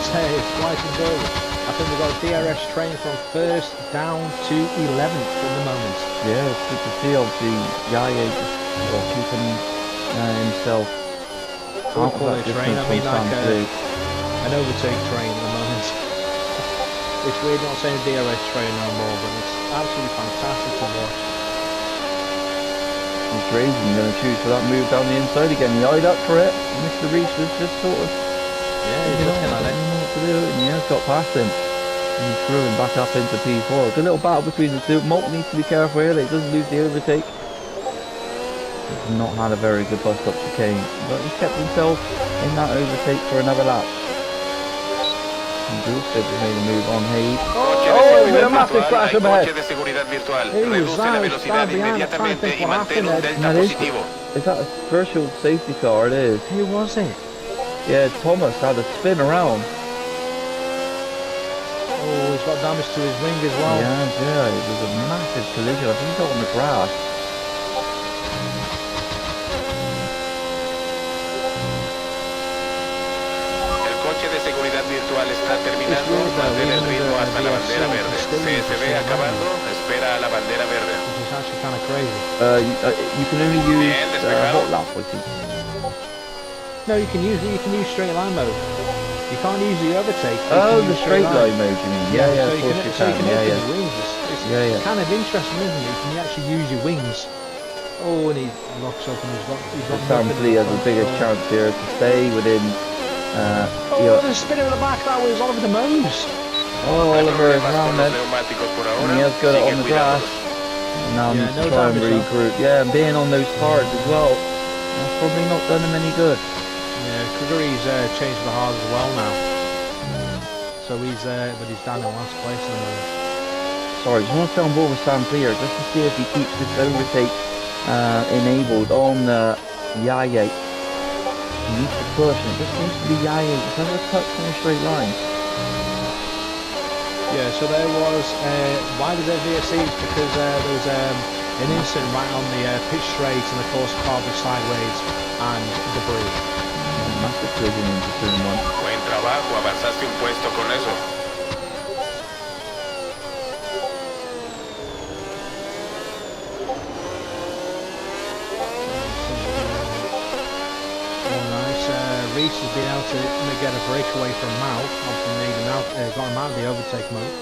S7: It's quite enjoyable. I think we've got a DRS train from 1st down to 11th at the moment.
S6: Yeah, it's good to see obviously Yaya just keeping himself.
S7: We'll call it a train, I mean like an overtake train at the moment. It's weird not saying DRS train no more, but it's absolutely fantastic to watch.
S6: He's Drazen going to choose for that move down the inside again. He eyed up for it. Mr. Reese was just sort of,
S7: he's looking at it.
S6: Didn't know what to do, and he has got past him. And he threw him back up into P4. Good little battle between the two. Molt needs to be careful here that he doesn't lose the overtake. He's not had a very good bust up chicane, but he's kept himself in that overtake for another lap. And Dulcet has made a move on Hayes.
S3: Oh,
S6: with a massive crash up ahead.
S3: Coche de seguridad virtual.
S7: He was
S3: Reduce la
S7: right,
S3: velocidad
S7: stand behind,
S3: inmediatamente
S7: I think
S3: y
S7: what
S3: mantén un
S7: happened
S3: delta
S6: there.
S3: positivo.
S6: Is that a virtual safety car? It is.
S7: Who was it?
S6: Yeah, Thomas had a spin around.
S7: Oh, he's got damage to his wing as well.
S6: Yeah, it was a massive collision. I think he got on the grass.
S3: El coche de seguridad virtual está terminando. Mantén el ritmo hasta la bandera verde. Se ve acabando. Espera a la bandera verde.
S7: Which is actually kind of crazy.
S6: You can only use
S3: Bien despejado.
S6: hot lap, I think.
S7: No, you can use straight line mode. You can't use the overtake.
S6: Oh, the straight line mode, you mean? Yeah,
S7: so
S6: of
S7: you
S6: course
S7: can,
S6: you
S7: so you
S6: can.
S7: can open
S6: Yeah,
S7: the wings. It's kind of interesting, isn't it? You can actually use your wings. Oh, and he locks up and he's got
S6: Sam Fleet has the biggest chance here to stay within.
S7: The spinner at the back, that was Oliver the Mose.
S6: Oh, Oliver is around then.
S3: Neumáticos por
S6: And
S3: ahora.
S6: he has got it on
S3: Sigue
S6: the grass.
S3: cuidándolos.
S6: And now
S7: Yeah,
S6: needs
S7: no
S6: to try and
S7: damage, though.
S6: regroup. Yeah, and being on those cards as well. That's probably not done him any good.
S7: Yeah, Kuguri's changed the hard as well now. So he's but he's down in last place at the moment.
S6: Sorry, just want to stay on board with Sam Fleet just to see if he keeps this overtake enabled on Yaya. He needs to push, and it just seems to be Yaya. Just has a touch on a straight line.
S7: Yeah, so there was, why was there VSC? It's because there was an incident right on the pitch straight, and of course car was sideways and debris.
S6: Massive collision into turn 1.
S3: Buen trabajo, avanzaste un puesto con eso.
S7: Reese has been able to get a breakaway from Mao, obviously needing out, got him out of the overtake mode.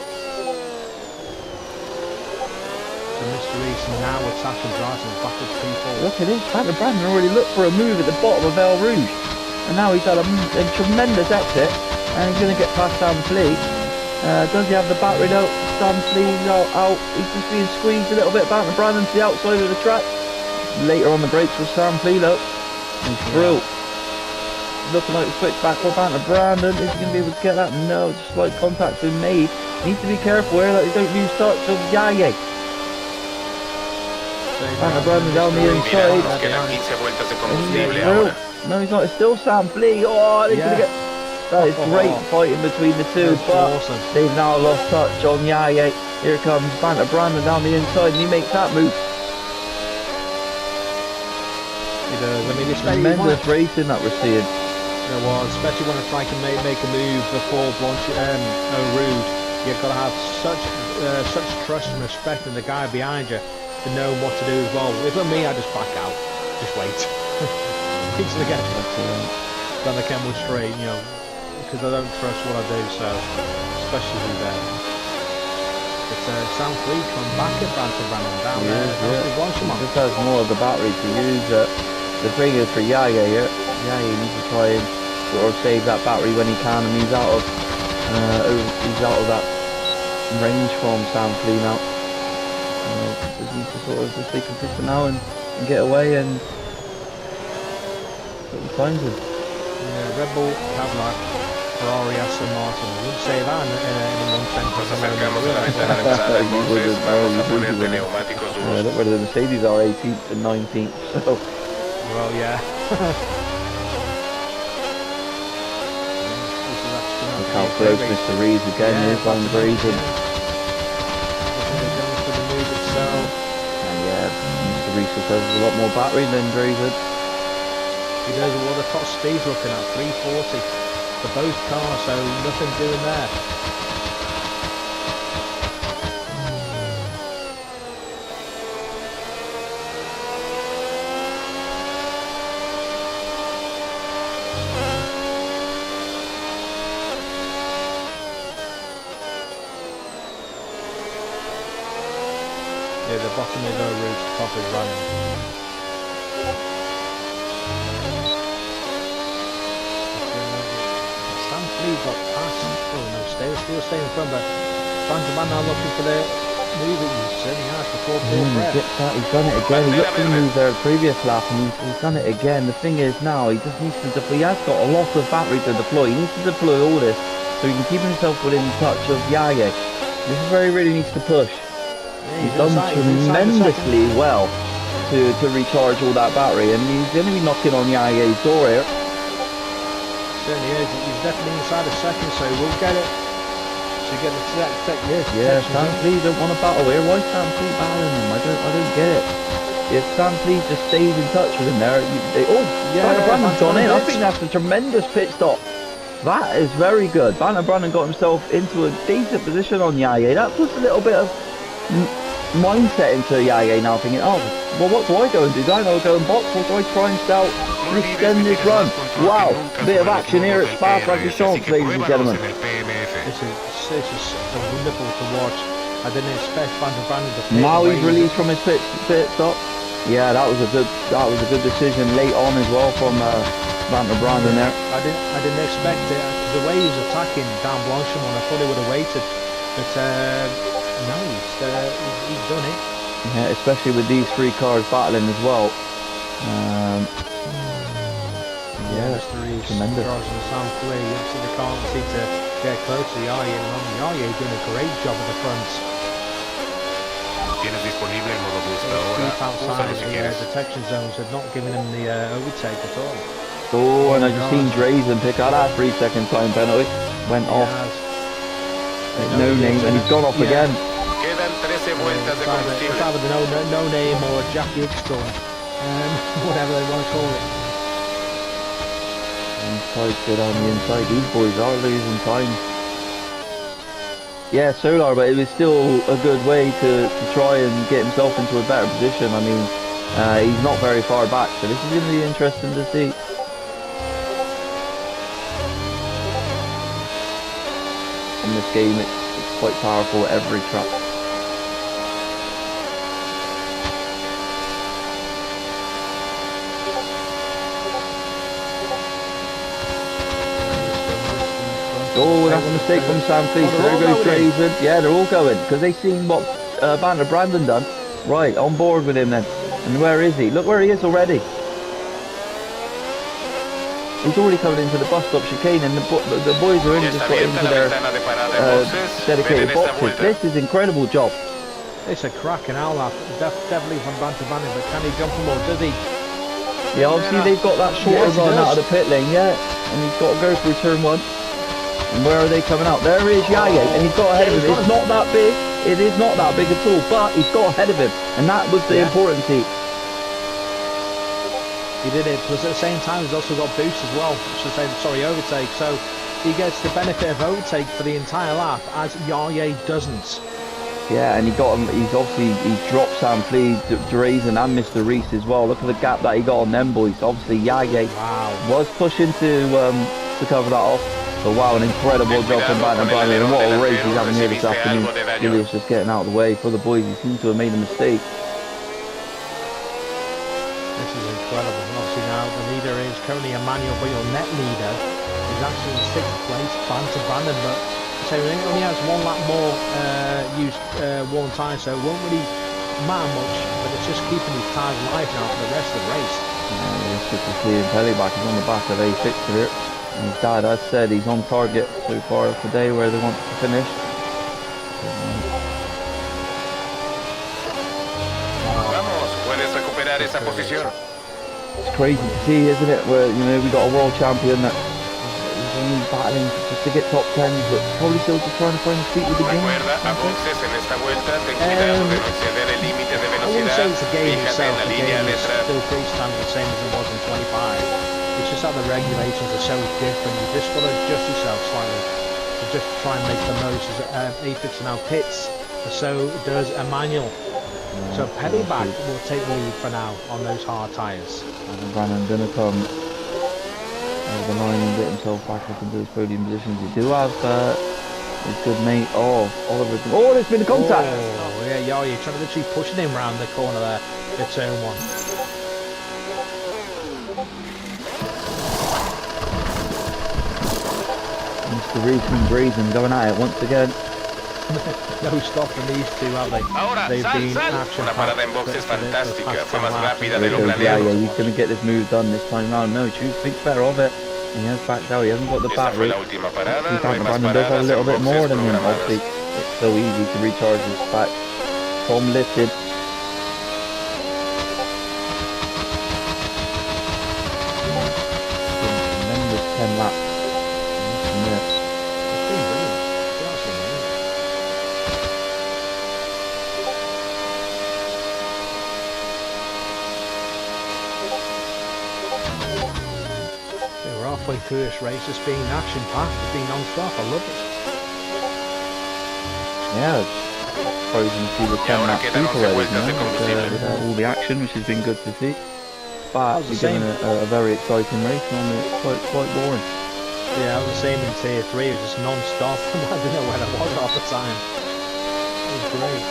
S7: So Mr. Reese now attacking Bryson back at P4.
S6: Look at this, Panther Brandon already looked for a move at the bottom of Eau Rouge. And now he's had a tremendous exit, and he's going to get past Sam Fleet. Does he have the battery though? Sam Fleet's out. He's just being squeezed a little bit. Panther Brandon to the outside of the track. Later on the brakes was Sam Fleet though. He's through. Looking like a switch back for Panther Brandon. Is he going to be able to get that? No, just slight contact's been made. Needs to be careful here that he don't lose touch of Yaya. Panther Brandon down the inside.
S3: Nos quedan 15 vueltas de
S6: And
S3: combustible
S6: he's
S3: ahora.
S6: through. No, he's not. It's still Sam Fleet. Oh, they're going to get... That is great fighting between the two,
S7: That's
S6: but
S7: awesome.
S6: they've now lost touch on Yaya. Here comes Panther Brandon down the inside, and he makes that move.
S7: He does. I mean, it's
S6: Tremendous racing that we're seeing.
S7: There was, especially when it's like make a move before Eau Rouge. You've got to have such trust and respect in the guy behind you to know what to do as well. If it were me, I'd just back out, just wait. Until I get then I can go straight, you know, because I don't trust what I do. So, especially there. But Sam Fleet come back at Panther Brandon down there.
S6: Yeah.
S7: He wants him on.
S6: Just has more of the battery to use. the thing is for Yaya here, Yaya needs to try and sort of save that battery when he can, and he's out of that range from Sam Flea now. Just needs to sort of just stay consistent now and get away and put the times in.
S7: Yeah, Red Bull, Cadillac, Ferrari, Aston Martin. I wouldn't say that in one sentence.
S3: Nos acercamos a la ventana de entrada, entonces vamos a ponerte neumáticos duros.
S6: Look where the Mercedes are 18th and 19th, so...
S7: Well, yeah.
S6: Look how close Mr. Reeves again is on Brazen. And yeah, Mr. Reeves has a lot more battery than Brazen.
S7: He knows what the top speed's looking at, 340 for both cars, so nothing doing there. Yeah, the bottom is no route, top is running. Lee got past. Oh no, still staying in front, but Van now looking for the move. He's turning out before
S6: He's done it again. He looked to move there previous lap, and he's done it again. The thing is now he just needs to deploy. He has got a lot of battery to deploy. He needs to deploy all this so he can keep himself within touch of Yaya. This is where he really needs to push. Yeah, he's done tremendously well to recharge all that battery, and he's going to be knocking on Yaya's door here.
S7: Certainly is. He's definitely inside a second, so we'll get it. So get the
S6: yeah, Sam Flea don't want to battle here. Why is Sam Flea battling him? I don't get it. If Sam Flea just stays in touch with him there, Brandon's gone in. I think that's a tremendous pit stop. That is very good. Brandon got himself into a decent position on Yaya. That puts a little bit of mindset into Yaya now, thinking, oh, well, what do I go and do? Do I go and box, or do I try and extend this run? Wow, bit of action here at Spa-Francorchamps, ladies and gentlemen.
S7: This is wonderful to watch. I didn't expect Brandon to pit.
S6: Now he's released from his pit stop. Yeah, that was a good decision late on as well from Brandon there.
S7: I didn't expect it. The way he was attacking Dan Blanchimont, I thought he would have waited, but no, he's done it.
S6: Yeah, especially with these three cars battling as well. Yeah, tremendous.
S7: Cars on the Sam Flea, obviously they can't seem to get close to Yaya, and Yaya doing a great job at the front.
S3: Tienes disponible el modo boost ahora.
S7: Outside the detection zones had not given him the overtake at all.
S6: Oh, and I just seen Drazen pick out that 3-second time penalty. Went off. No name, and he's gone off again.
S3: Quedan 13 vueltas de combustible.
S7: It's either the no name or Jackie Hickstorm. Whatever they want to call it.
S6: Inside, good on the inside. These boys are losing time. Yeah, Solar, but it was still a good way to try and get himself into a better position. I mean, he's not very far back, so this is going to be interesting to see. In this game, it's quite powerful at every track. Oh, that's a mistake from Sam Flea. So there goes Drazen. Yeah, they're all going because they seen what Brandon done. Right, on board with him then. And where is he? Look where he is already. He's already coming into the bus stop chicane, and the boys are only just got into their dedicated boxes. This is an incredible job.
S7: It's a cracking outlaw, definitely from Brandon, but can he jump them or does he?
S6: Yeah, obviously they've got that shorter run out of the pit lane, yeah, and he's got to go through turn 1. And where are they coming out? There is Yaya, and he's got ahead of him. It's not that big. It is not that big at all, but he's got ahead of him, and that was the important thing.
S7: He did it, plus at the same time he's also got boost as well, overtake, so he gets the benefit of overtake for the entire lap, as Yaya doesn't.
S6: Yeah, and he got him, he's dropped Sam Flea, Drazen and Mr. Reese as well. Look at the gap that he got on them boys. Obviously Yaya was pushing to cover that off. But wow, an incredible job from Brandon, and what a race he's having here this afternoon. Julius just getting out of the way for the boys. He seems to have made a mistake.
S7: This is incredible. And obviously now the leader is currently Emmanuel, but your net leader is actually in 6th place, Banter Brandon. But so he only has 1 lap more used worn tyres, so it won't really matter much. But it's just keeping his tyres alive now for the rest of the race.
S6: Yeah, it's good to see him. Bellyback is on the back of A6 here. And his dad has said he's on target so far today where they want to finish.
S3: Vamos, puedes recuperar esa posición.
S6: It's crazy to see, isn't it? Where, you know, we got a world champion that is only battling just to get top 10, but probably still just trying to find his feet with the game.
S3: Recuerda a boxes en esta vuelta, ten cuidado de no exceder el límite de
S7: I wouldn't say
S3: velocidad.
S7: it's a game
S3: Fíjate
S7: itself.
S3: en la
S7: The
S3: línea
S7: game
S3: de
S7: is
S3: atrás.
S7: still pretty standard, the same as it was in 25. It's just that the regulations are so different. You just got to adjust yourself slightly to just try and make the most. Aphex now pits, so does Emmanuel. So Pennyback will take the lead for now on those hard tyres.
S6: And Brandon gonna come over the line and get himself back up into his podium positions. We do have his good mate Oliver. Oh, there's been a contact!
S7: Oh, yeah, you're trying to literally pushing him round the corner there. The turn 1.
S6: Mr. Reefman Brazen going at it once again.
S7: No stop from these two, have they?
S3: Ahora,
S7: They've
S3: sal,
S7: been
S3: sal.
S7: action
S3: Una parada en boxes fantástica. Fue más rápida de
S6: There
S3: lo
S6: he goes,
S3: planeado.
S6: he's going to get this move done this time round. No, he thinks better of it. He has backed out, he hasn't got the
S3: Esta
S6: back
S3: fue
S6: route.
S3: la última parada. No hay
S6: Brandon
S3: más
S6: does have a
S3: paradas
S6: little
S3: en
S6: bit more
S3: boxes
S6: than him.
S3: programadas.
S6: Obviously, it's so easy to recharge his back. Tom lifted. Tremendous 10 laps. Yeah.
S7: It's been brilliant. It's been amazing. Okay, we're halfway through this race. It's been action-packed. It's been non-stop. I love it.
S6: Yeah, it's frozen to see the 10 lap people already, with all the action, which has been good to see. But
S7: was the
S6: we're doing a very exciting race, normally it's quite boring.
S7: Yeah, I was the same in Tier 3. It was just non-stop. I didn't know where I was half the time. It was great.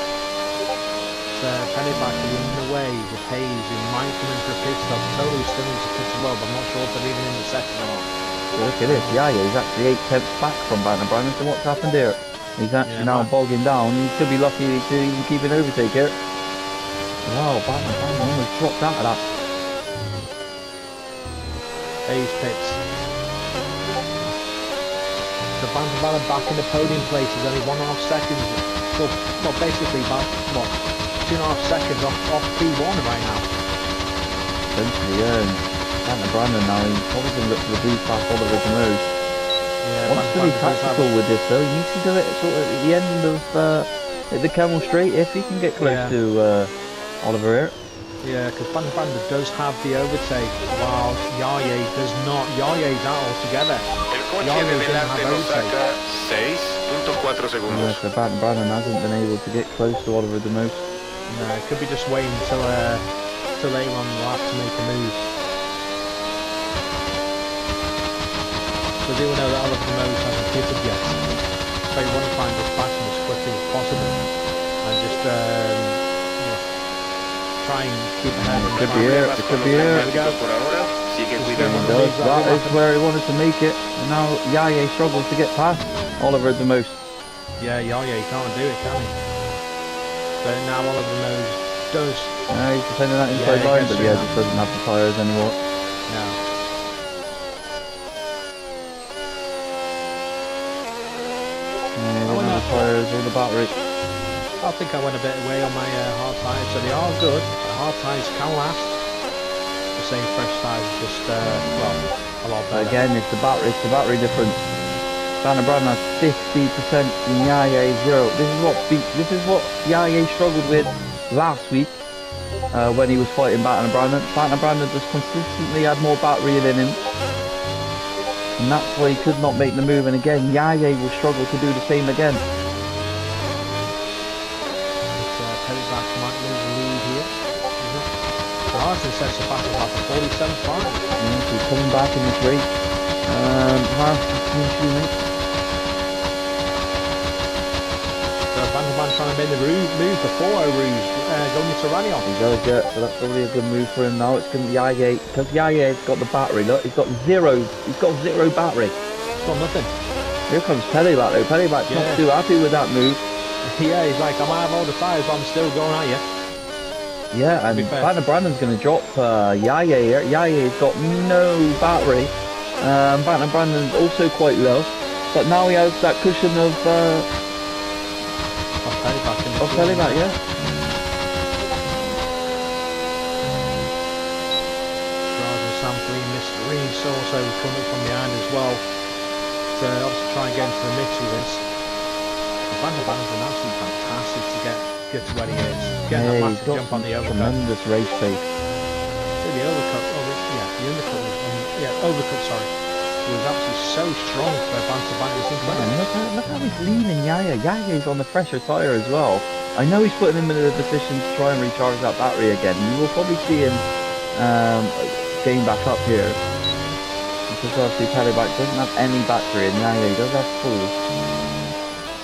S7: Pennyback leading the way with Hayes, who might come in for a pit stop. Totally still needs a pit as well, but I'm not sure if they're even in the second or not.
S6: So look at this, Yaya, he's actually 8 tenths back from Banner Brandon, so what's happened here? He's actually now bogging down, he could be lucky to even keep an overtake here. Wow, Banner Brandon almost dropped out of that.
S7: Hayes pits. So Banter back in the podium place is only 1.5 seconds. Well, basically about, 2.5 seconds off P1 right now.
S6: Essentially, yeah, and Banner Brandon now, he's probably going to look for the boost past Oliver the most.
S7: Yeah,
S6: Wants to be tactical with this though, he needs to do it sort of at the end of the Camel Straight if he can get close to Oliver here.
S7: Yeah, because Banter does have the overtake, while Yaya does not. Yaya's out altogether.
S3: El coche de delante nos saca 6.4
S6: Yeah,
S3: segundos.
S6: so Banner Brandon hasn't been able to get close to Oliver the most.
S7: No, it could be just waiting until later on the lap to make a move. So do know that Oliver the Most hasn't pitted yet. So you want to find this back as quickly as possible and just try and keep ahead.
S6: It could be here, it could be here.
S7: There we go.
S3: Por ahora, sigue
S6: He
S3: cuidando.
S6: does. That is where he wanted to make it. And now Yaya struggles to get past Oliver the most.
S7: Yeah, he can't do it, can he? But now Oliver the Most does.
S6: He's defending that inside line, but yeah, just doesn't have the tyres anymore.
S7: No.
S6: Yeah, he doesn't have the tyres or the battery.
S7: I think I went a bit away on my hard tyres, so they are good. The hard tyres can last. The same fresh tyres, just a lot better.
S6: Again, it's the battery difference. Banner Brandon has 50% and Yaya 0. This is what Yaya struggled with last week when he was fighting Banner Brandon. Banner Brandon just consistently had more battery in him, and that's why he could not make the move. And again, Yaya will struggle to do the same again.
S7: Pennyback might lose the lead here. Harrison sets the back about the 47.5.
S6: Yeah, he's coming back in this race. Harrison,
S7: So Van der Van trying to make the move before Rouge going into Ranion.
S6: He does, yeah, so that's probably a good move for him now. It's going to be Yaya, because Yaya's got the battery, look, he's got zero battery.
S7: He's got nothing.
S6: Here comes Pelleback though, Pelleback's not too happy with that move.
S7: Yeah, he's like, I might have all the tires, but I'm still going at you.
S6: Yeah, and Van der Branden's going to drop Yaya here. Yaya's got no battery. Van der Branden's also quite low, but now he has that cushion of Pelleback, yeah.
S7: Driver sampling, Mr. Reese also coming from behind as well. To obviously try and get into the mix with this. Van der Branden's been absolutely fantastic to get to where he is. Get that massive jump on the overcut.
S6: Tremendous race pace.
S7: The overcut, overcut, sorry. It was absolutely so strong for Van der Branden. It's incredible.
S6: Look how he's leaning Yaya. Yaya's on the pressure tyre as well. I know he's putting him in a position to try and recharge that battery again. You will probably see him gain back up here. Because obviously Pelleback doesn't have any battery and Yaya does have full.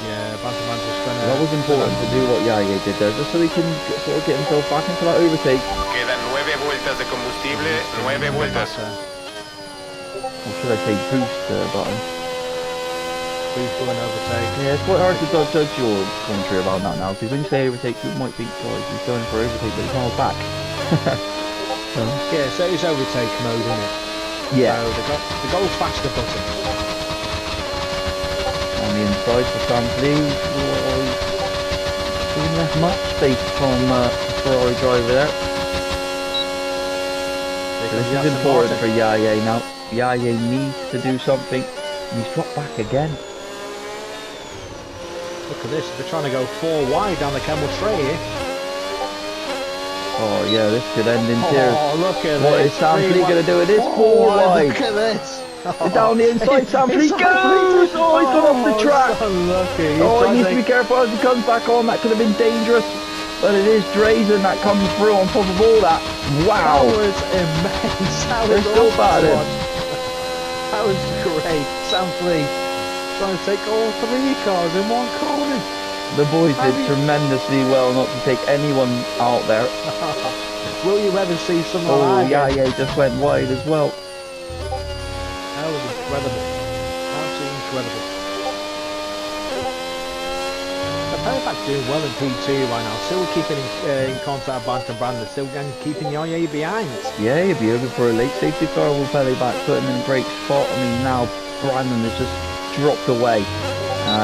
S7: Yeah, Van der Branden's just going to...
S6: That was important to do what Yaya did there, just so he can sort of get himself back into that overtake.
S3: Quedan 9 vueltas de combustible, 9 vueltas.
S6: Or should I say boost button?
S7: Boost button overtake.
S6: Yeah, it's quite hard to judge your commentary about that now, because when you say overtake, people might think, oh, he's going for overtake, but he's now back.
S7: Yeah, so it's overtake mode, isn't it?
S6: Yeah.
S7: So the go faster button.
S6: On the inside for Sampli, didn't left much space from the Ferrari driver there. So this is important for Yaya now. Yaya needs to do something, and he's dropped back again.
S7: Look at this, they're trying to go 4 wide down the Kemmel Straight here.
S6: Oh yeah, this could end in tears.
S7: Oh, look at
S6: what
S7: this.
S6: Is Sampli going to do? It is 4 wide.
S7: Look at this.
S6: Down the inside, Sampli goes! Oh, he's gone off the track. Oh, he needs to be careful as he comes back on. That could have been dangerous. But it is Drazen that comes through on top of all that. Wow.
S7: That was immense.
S6: They're still batting.
S7: That was great. Sampli trying to take all 3 cars in one corner.
S6: The boys did tremendously well not to take anyone out there.
S7: Will you ever see someone
S6: Oh,
S7: like that?
S6: yeah, just went wide as well.
S7: That was incredible. Absolutely incredible. The Pelleback's doing well in P2 right now. Still keeping in contact with Van der Branden. Still keeping Yaya behind.
S6: Yeah, he'd be over for a late safety car with Pelleback, put him in a great spot. I mean, now Brandon has just dropped away.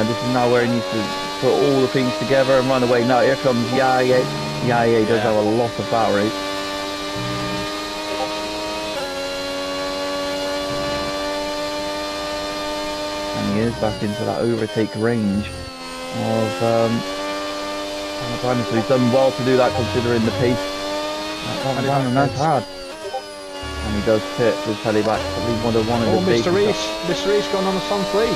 S6: This is now where he needs to put all the things together and run away. Now here comes Yaya. Yaya does have a lot of battery. And he is back into that overtake range of Brandon. So he's done well to do that considering the pace that Brandon has had. And he does pit with Pelleback. Probably one of the big...
S7: Mr. Reese going on the Sun 3.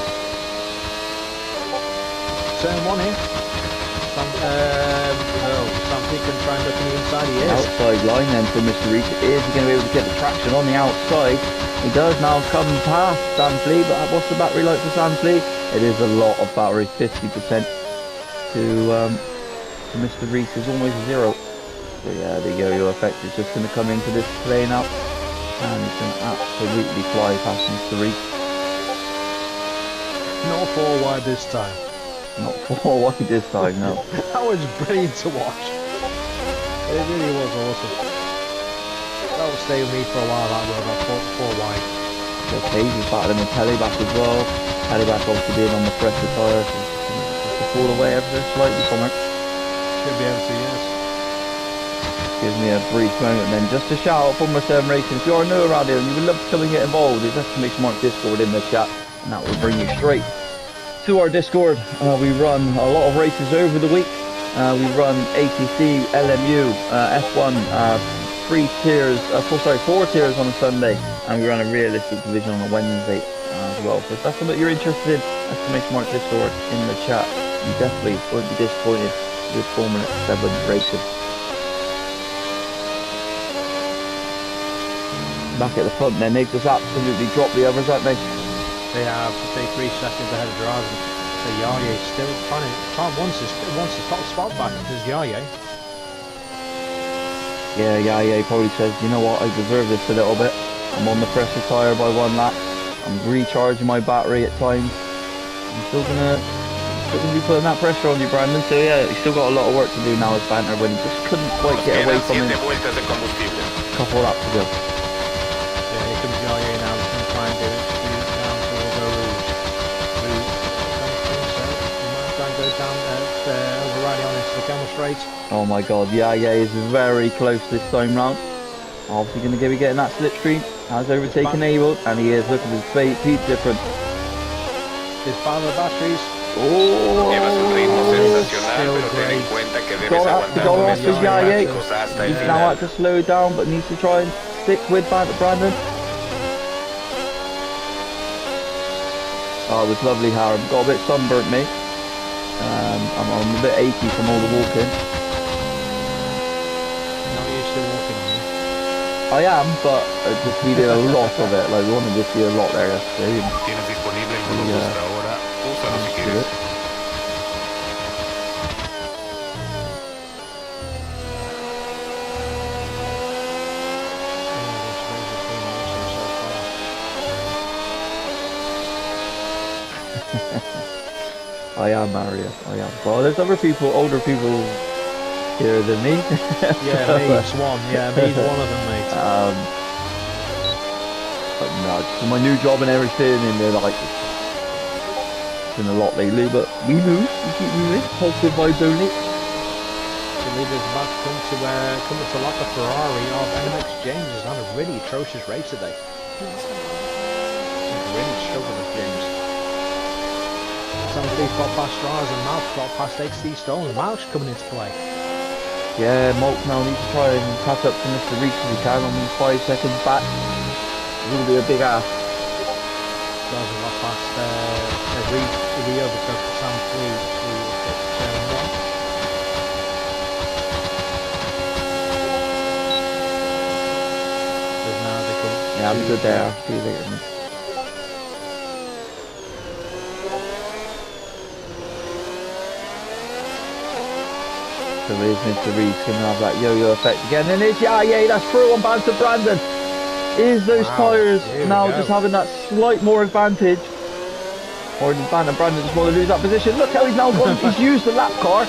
S7: Turn 1 here. Sampli can try and look on the inside. He is.
S6: Outside line then for Mr. Reese. Is he going to be able to get the traction on the outside? He does now come past Sampli, but what's the battery like for Sampli? It is a lot of battery, 50% to Mr. Reese is almost 0. So yeah, the yo-yo effect is just going to come into this play now. And he's going to absolutely fly past Mr. Reese.
S7: Not 4 wide this time.
S6: Not 4 wide this time, no.
S7: That was brilliant to watch. It really was awesome. That will stay with me for a while, that road, that 4 wide.
S6: Okay, he's battling with Pelleback as well. Pelleback obviously being on the pressure tyre, so just to fall away ever so slightly from her.
S7: Should be able to, yes.
S6: Gives me a brief moment then just to shout out Formula 7 Racing. If you are new around here and you would love to come and get involved, there's exclamation mark Discord in the chat, and that will bring you straight to our Discord. We run a lot of races over the week. We run ATC, LMU, F1, 4 tiers on a Sunday, and we run a realistic division on a Wednesday as well. So if that's something you're interested in, exclamation mark Discord in the chat. You definitely won't be disappointed with Formula 7 Racing. Back at the front then, they've just absolutely dropped the others, haven't they?
S7: They have, say, 3 seconds ahead of Drazen. So Yaya's still wants his top spot back. Does Yaya?
S6: Yeah, Yaya probably says, you know what, I deserve this a little bit. I'm on the pressure tire by 1 lap. I'm recharging my battery at times. I'm still gonna be putting that pressure on you, Brandon. So yeah, he's still got a lot of work to do now as Banter when he just couldn't quite get away from him. Couple laps to go.
S7: Yeah, here comes Yaya now. He's gonna try and do it. Down towards Rouge. He might try and go down overriding on into the camel straight.
S6: Oh my god, Yaya is very close this time round. Obviously going to be getting that slipstream. Has overtaken Abel, and he is. Look at his speed difference.
S7: His battle of batteries.
S6: Oh, got off with Yaya. He's now had to slow down, but needs to try and stick with Brandon. Oh, it was lovely, Harry. Got a bit sunburnt, mate. I'm a bit achy from all the walking. I am, but just we did a lot of it. Like we wanted to see a lot there yesterday.
S3: Tienes disponible el modo boost ahora. Úsalo si quieres.
S6: I am, Mario. I am. Well, there's other people, older people here than me.
S7: Yeah, me's one. Yeah, me's one of them, mate.
S6: But no, just my new job and everything, and they're like, it's been a lot lately, but we move, we keep moving, positive vibes only.
S7: The leader's about to come to like a Ferrari of NMX James has had a really atrocious race today. Really struggled with James. Sounds like he's got past Stras and Malch got past XD Stone, and Malch coming into play.
S6: Yeah, Malch now needs to try and catch up to Mr. Reeks if he can. I mean, 5 seconds back. It's going to be a big ask.
S7: Stras got past Reeks if he overtook Sam Fleet to turn 1. So now they come.
S6: Yeah, have a good day. I'll see you later, mate. So there's Mr. Reed's going to have that yo-yo effect again, and it's yeah, that's true on bounce to Brandon. Is those tyres now just having that slight more advantage? Or does Brandon just want to lose that position? Look how he's now gone, he's used the lap car.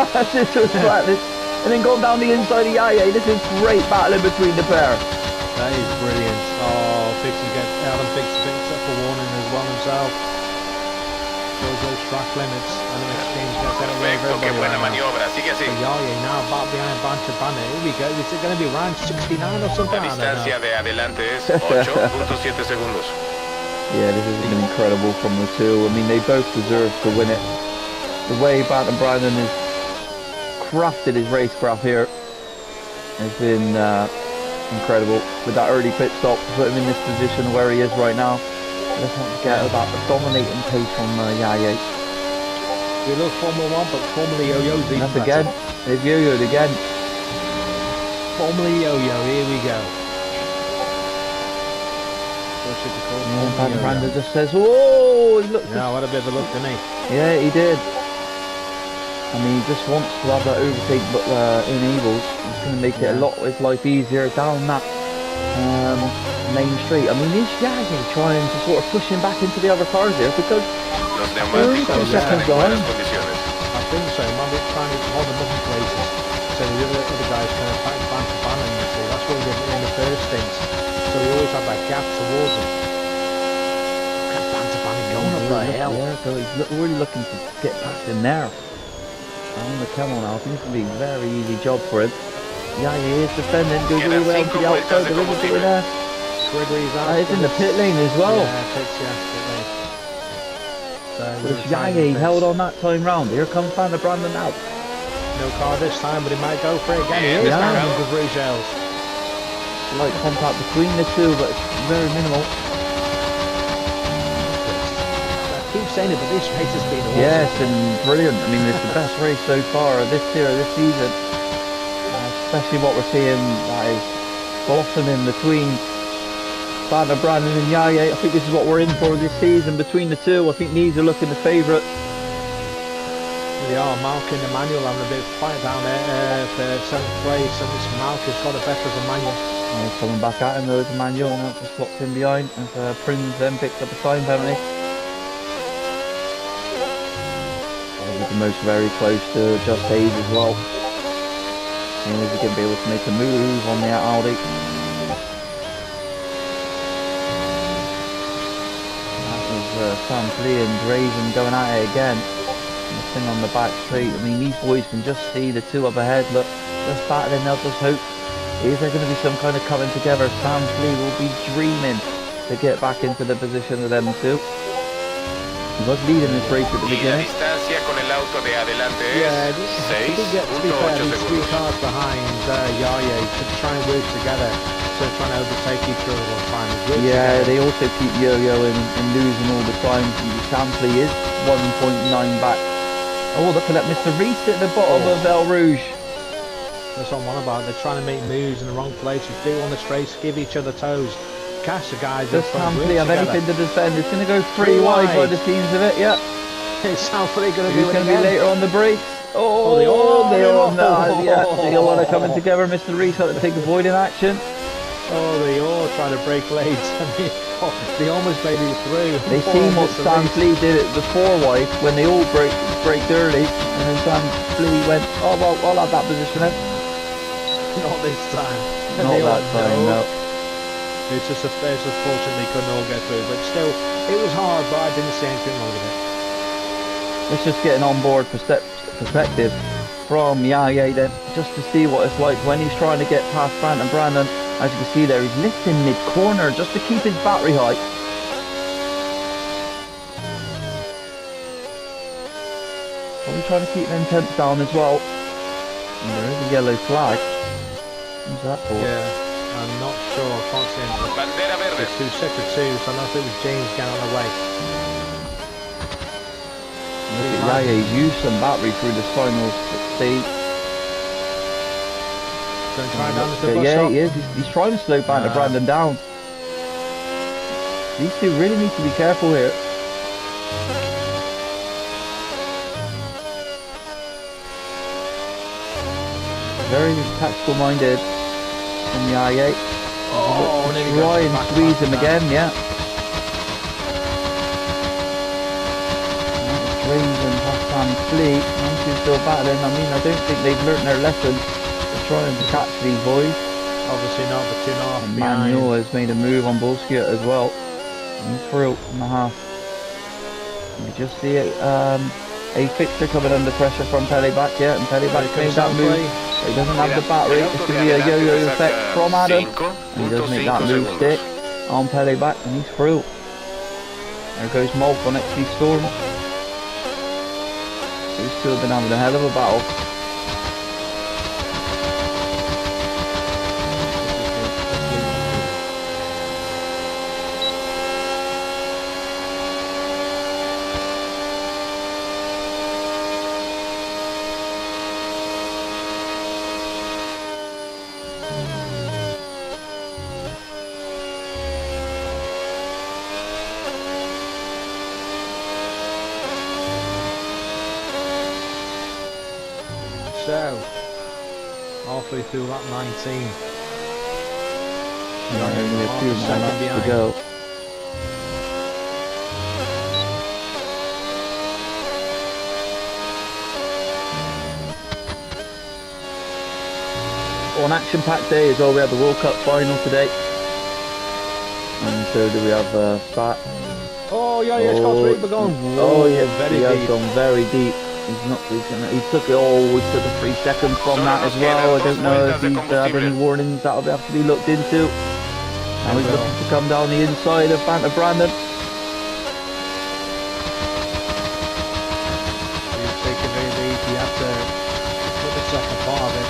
S6: That's it to his flatness. And then gone down the inside of Yaya. This is great battling between the pair.
S7: That is brilliant. Oh, Adam picks up a warning as well himself. Shows those track limits, and the exchange gets out of the way of everybody right now. So Yaya now back behind Banter Banner. Here we go. Is it going to be round 69 or something?
S3: La distancia de adelante es 8.7 segundos.
S6: Yeah, this has been incredible from the two. I mean, they both deserve to win it. The way Banter Brandon has crafted his racecraft here has been incredible. With that early pit stop to put him in this position where he is right now. Let's not forget about the dominating pace from Yaya.
S7: We love Formula 1, but Formula Yo-Yo's even
S6: That's
S7: better.
S6: again. They've yo-yoed again.
S7: Formula Yo-Yo, here we go.
S6: Brandon just says, "Oh, he looks."
S7: Yeah, what a bit of a look, didn't he?
S6: Yeah, he did. I mean, he just wants to have that overtake, but enabled. It's going to make it a lot of his life easier down that main street. I mean, is Yaya trying to sort of push him back into the other cars here because
S3: Los neumáticos están en buenas condiciones.
S7: I think so. Maybe trying to hold them up in places. So the other guys kind of ban to ban, and you see that's what we did in the first stint. So we always have that gap towards him. Ban to ban going up the hill.
S6: Yeah, so he's really looking to get past him there. On the camel now, I think it's going to be a very easy job for him. Yeah, he is defending, goes all the way up to the outside, there isn't doing there. He's in the pit lane as well.
S7: Yeah, pit lane. So
S6: But it's Yaya held on that time round. Here comes Banter Brandon now.
S7: No car this time, but he might go for it again. He is down with Rouge Gels.
S6: Slight contact between the two, but it's very minimal.
S7: I keep saying it, but this race has been awesome.
S6: Yeah, it's been brilliant. I mean, it's the best race so far this year, this season. Especially what we're seeing that is blossoming between Banter Brandon and Yaya. I think this is what we're in for this season between the two. I think these are looking the favourite.
S7: They are. Malk and Emmanuel having a bit of fight down there for 7th place, and this Malk has got it better than Emmanuel.
S6: Coming back at him though, it's Emmanuel, and that just slots in behind as Prince then picks up a time penalty. With the most very close to Just Hayes as well. And is he going to be able to make a move on the Audi? That was Sam Flea and Draven going at it again. And the thing on the back straight. I mean, these boys can just see the two up ahead. Look, just battling. They'll just hope. Is there going to be some kind of coming together? Sam Flea will be dreaming to get back into the position of them two. He was leading this race at the beginning.
S7: Yeah, he did get, to be fair, these 3 cars behind Yaya to try and work together, so trying to overtake each other all the time.
S6: Yeah, they also keep yo-yoing and losing all the time. Sam Flea is 1.9 back. Oh, look at that, Mr. Reese at the bottom of El Rouge.
S7: That's what I'm on about. They're trying to make moves in the wrong places, do on the straights, give each other toes. Catch the guys.
S6: Does Sam Flea have anything to defend? It's going to go 3 wide by the seams of it, yeah.
S7: Is Sam Flea going to do it
S6: going to be later on the brakes? Oh, they all yeah, they all are coming together. Mr. Reese had to take avoiding action.
S7: Oh, they all try to break leads. They almost made it through.
S6: They seen what Sam Flea did at the 4 wide when they all braked early, and then Sam Flea went, oh well, I'll have that position then.
S7: Not this time.
S6: Not that time, no.
S7: It's just unfortunately couldn't all get through, but still, it was hard, but I didn't see anything wrong with it.
S6: Let's just get an on-board perspective from Yaya then, just to see what it's like when he's trying to get past Brandon. Brandon, as you can see there, he's lifting mid-corner just to keep his battery high. Probably trying to keep them temps down as well. And there is a yellow flag. Who's that for?
S7: Yeah, I'm not sure. I can't see him. It's 2 sector 2, so I don't know if it was James getting on the way.
S6: Look at Yaya, he's used some battery through this final stage.
S7: Going to try down the bus
S6: Yeah,
S7: stop.
S6: he is. He's trying to slow Brandon down. These two really need to be careful here. Very tactical minded from the I8. Try and squeeze him again, yeah. Draven past Sam Flea. Once still battling. I mean, I don't think they've learnt their lesson. They're trying to catch these boys.
S7: Obviously not, but 2.5 behind.
S6: Manuel has made a move on Bolskia as well. He's through in the half. You just see it. A fixture coming under pressure from Peleback, yeah, and Peleback made that move. He doesn't have the battery. It's going to be a yo-yo effect from Adam. And he does make that move stick on Peleback, and he's through. There goes Molk on XP Storm. These two have been having a hell of a battle.
S7: So, halfway through lap 19.
S6: Only a few more laps to go. On action-packed day as well, we have the World Cup final today. And so do we have Spat.
S7: Oh yeah, it's got Reaper gone.
S6: Oh yeah,
S7: very
S6: he has
S7: deep.
S6: gone very deep. He took it all, he took the 3 seconds from that as well. I don't know if he's had any warnings, that'll have to be looked into. Now he's looking to come down the inside of Banter Brandon.
S7: He's taking very easy after the second part of it.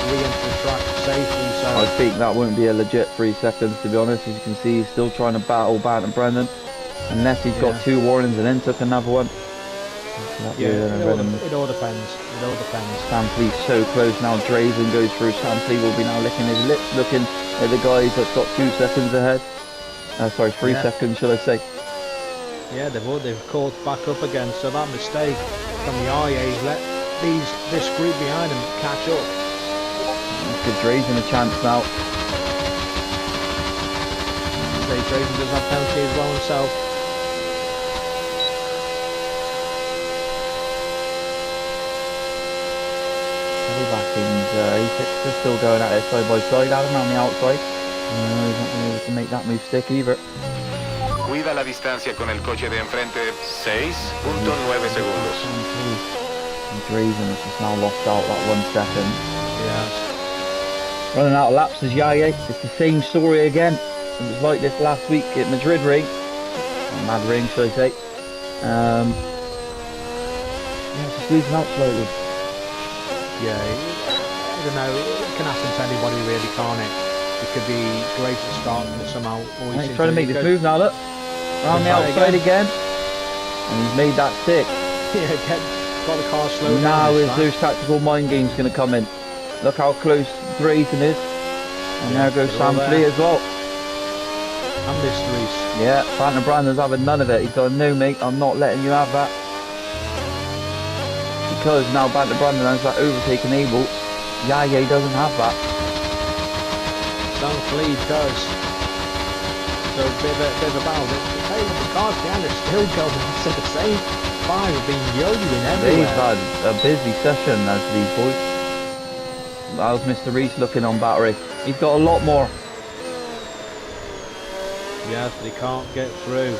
S7: Re-enter the track safely. So
S6: I think that won't be a legit 3 seconds, to be honest. As you can see, he's still trying to battle Banter Brandon. Unless he's got 2 warnings and then took another one.
S7: Yeah, it all depends. It all depends.
S6: Sam Fleet's so close now. Drazen goes through. Sam Fleet will be now licking his lips, looking at the guys that's got 2 seconds ahead. Sorry, 3 seconds, should I say?
S7: Yeah, they've caught back up again. So that mistake from the RAs let this group behind them catch up.
S6: Let's give Drazen a chance now.
S7: Drazen does have penalty as well himself.
S6: They're still going at it side by side. Adam on the outside. He's not going to be able to make that move stick either.
S3: Cuida la distancia con el coche de enfrente. 6.9 segundos.
S6: And Drazen has just now lost out that 1 second.
S7: Yeah.
S6: Running out of laps as Yaya. It's the same story again. It was like this last week at Madrid ring. Or Mad ring, should I say. Yeah, just losing out slightly.
S7: Yeah, I don't know, it can happen to anybody really, can't it? It could be great at starting and somehow always...
S6: He's trying to make this move now, look. Around the outside again. And he's made that stick.
S7: Yeah, got the car slow down.
S6: Now is those tactical mind games going to come in. Look how close Drazen is. And there goes Sam Fleet as well.
S7: And Mysteries.
S6: Yeah, Phantom Brandon's having none of it. He's going, no mate, I'm not letting you have that. Because now Phantom Brandon has that overtake enabled. Yaya doesn't have that.
S7: Sam Fleet does. So a bit of a battle. Hey, the cars behind are still going. So the same 5 have been yo-yoing everywhere.
S6: They've had a busy session as these boys. How's Mr. Reese looking on battery? He's got a lot more.
S7: Yes, but he can't get through.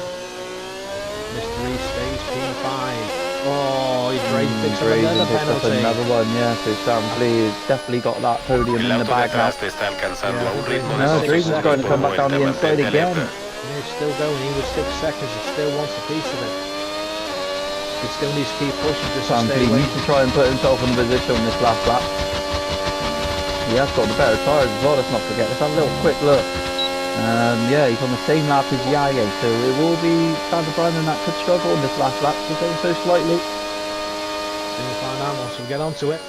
S7: Mr. Reese stays P5. Oh, he's picks up another penalty.
S6: Another one, yeah. So Sam Fleet has definitely got that podium in the bag now. No, Drazen's going to come back down the inside again.
S7: He's still going. He was 6 seconds. He still wants a piece of it. He still needs to keep pushing just to stay away.
S6: He needs to try and put himself in a position on this last lap. He has got the better tyres as well, let's not forget. Let's have a little quick look. Yeah, he's on the same lap as Yaya, so it will be Phantom Brandon that could struggle in this last lap, so slightly.
S7: We'll find out once we get onto it.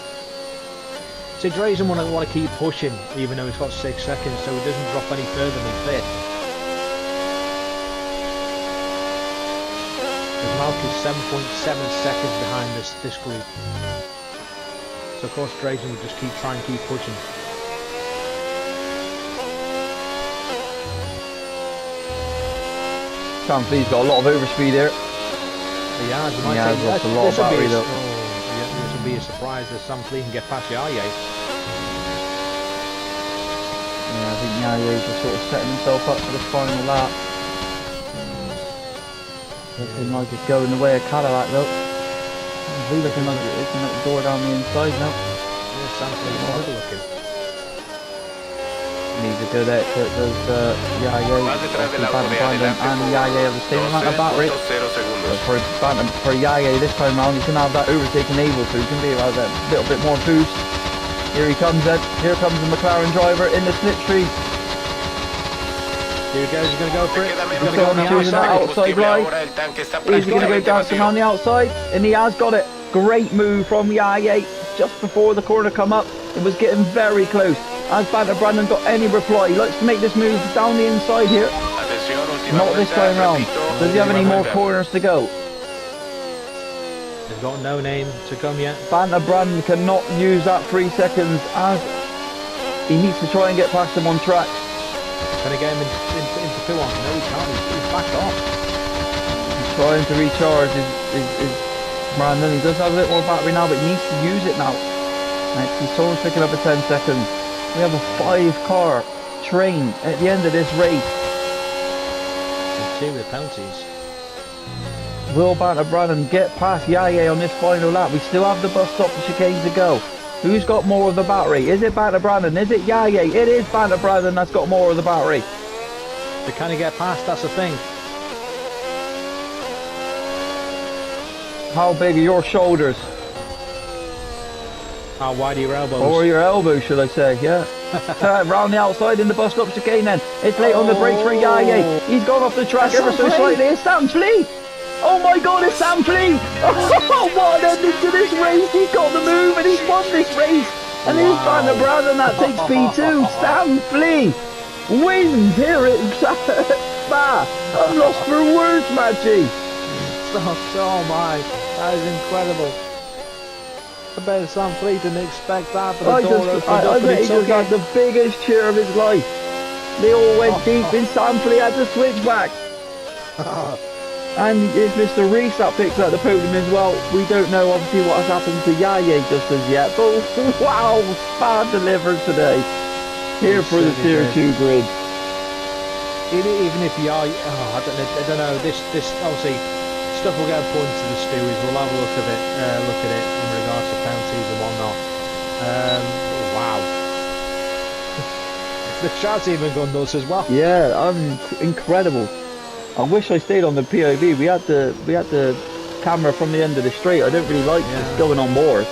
S7: See, Drazen want to keep pushing, even though he's got 6 seconds, so he doesn't drop any further than 5th. Malk is 7.7 seconds behind this group. So of course Drazen would just keep pushing.
S6: Sam Fleet's got a lot of overspeed here.
S7: He has
S6: lost a lot of battery though.
S7: This would be a surprise that Sam Fleet can get past Yaya.
S6: Yeah, I think Yaya's just sort of setting himself up for the final lap. Looking like it's going the way of Cadillac though. He's looking like it's opening up the door down the inside now.
S7: Yeah, Sam Fleet is looking.
S6: Needs a good exit, does Yaya, Phantom Brandon and Yaya have the same amount of battery. For Yaya this time round, he's going to have that overtake enabled, so he's going to be able to have a little bit more boost. Here he comes then, here comes the McLaren driver in the slipstream.
S7: Here he goes, he's going to go for it.
S6: He's going to choose that outside line. He's going to go dancing on the outside, and he has got it. Great move from Yaya just before the corner come up. It was getting very close. Has Phantom Brandon got any reply? He likes to make this move down the inside here. Not this time round. Does he have any more corners to go?
S7: He's got no name to come yet.
S6: Phantom Brandon cannot use that 3 seconds as he needs to try and get past him on track.
S7: Can I get him into P1? No, he can't. He's backed off.
S6: He's trying to recharge his Brandon. He does have a bit more battery now, but he needs to use it now. He's almost picking up at 10 seconds. We have a 5-car train at the end of this race.
S7: And 2 with penalties.
S6: Will Phantom Brandon get past Yaya on this final lap? We still have the bus stop chicane to go. Who's got more of the battery? Is it Phantom Brandon? Is it Yaya? It is Phantom Brandon that's got more of the battery.
S7: But can he get past? That's the thing.
S6: How big are your shoulders?
S7: How wide are your elbows?
S6: Or your elbows, should I say, yeah. Round the outside in the bus stop chicane then. It's late on the brakes for Yaya. He's gone off the track ever so slightly. It's Sam Fleet. Oh my god, it's Sam Fleet. Oh what an ending to this race! He's got the move and he's won this race! And here's Van der Brand and that takes P2. Sam Flea wins here at Spa. I'm lost for words, Maggie.
S7: Oh my, that is incredible. I bet Sam Flea didn't expect that, but
S6: I bet he just had the biggest cheer of his life. They all went deep and Sam Flea had to switch back. And it's Mr. Reese that picks up the podium as well. We don't know obviously what has happened to Yaya just as yet, but wow, Spa delivers today. Here for the Tier 2 grid.
S7: Even if Yaya, I don't know. This obviously stuff will get put into the stewards. We'll have a look at it in regards to penalties and whatnot. Wow. The chat's even gone nuts as well.
S6: Yeah, incredible. I wish I stayed on the POV. We had the camera from the end of the straight. I don't really like just going on more.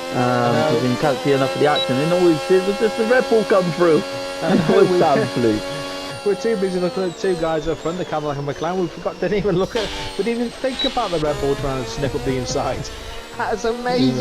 S6: Because you can't see enough of the action. And all we see was just the Red Bull come through. And it was Sam Flea.
S7: We're too busy looking at two guys up front, the Cadillac and McLaren. We didn't even think about the Red Bull trying to snip up the inside. That is amazing.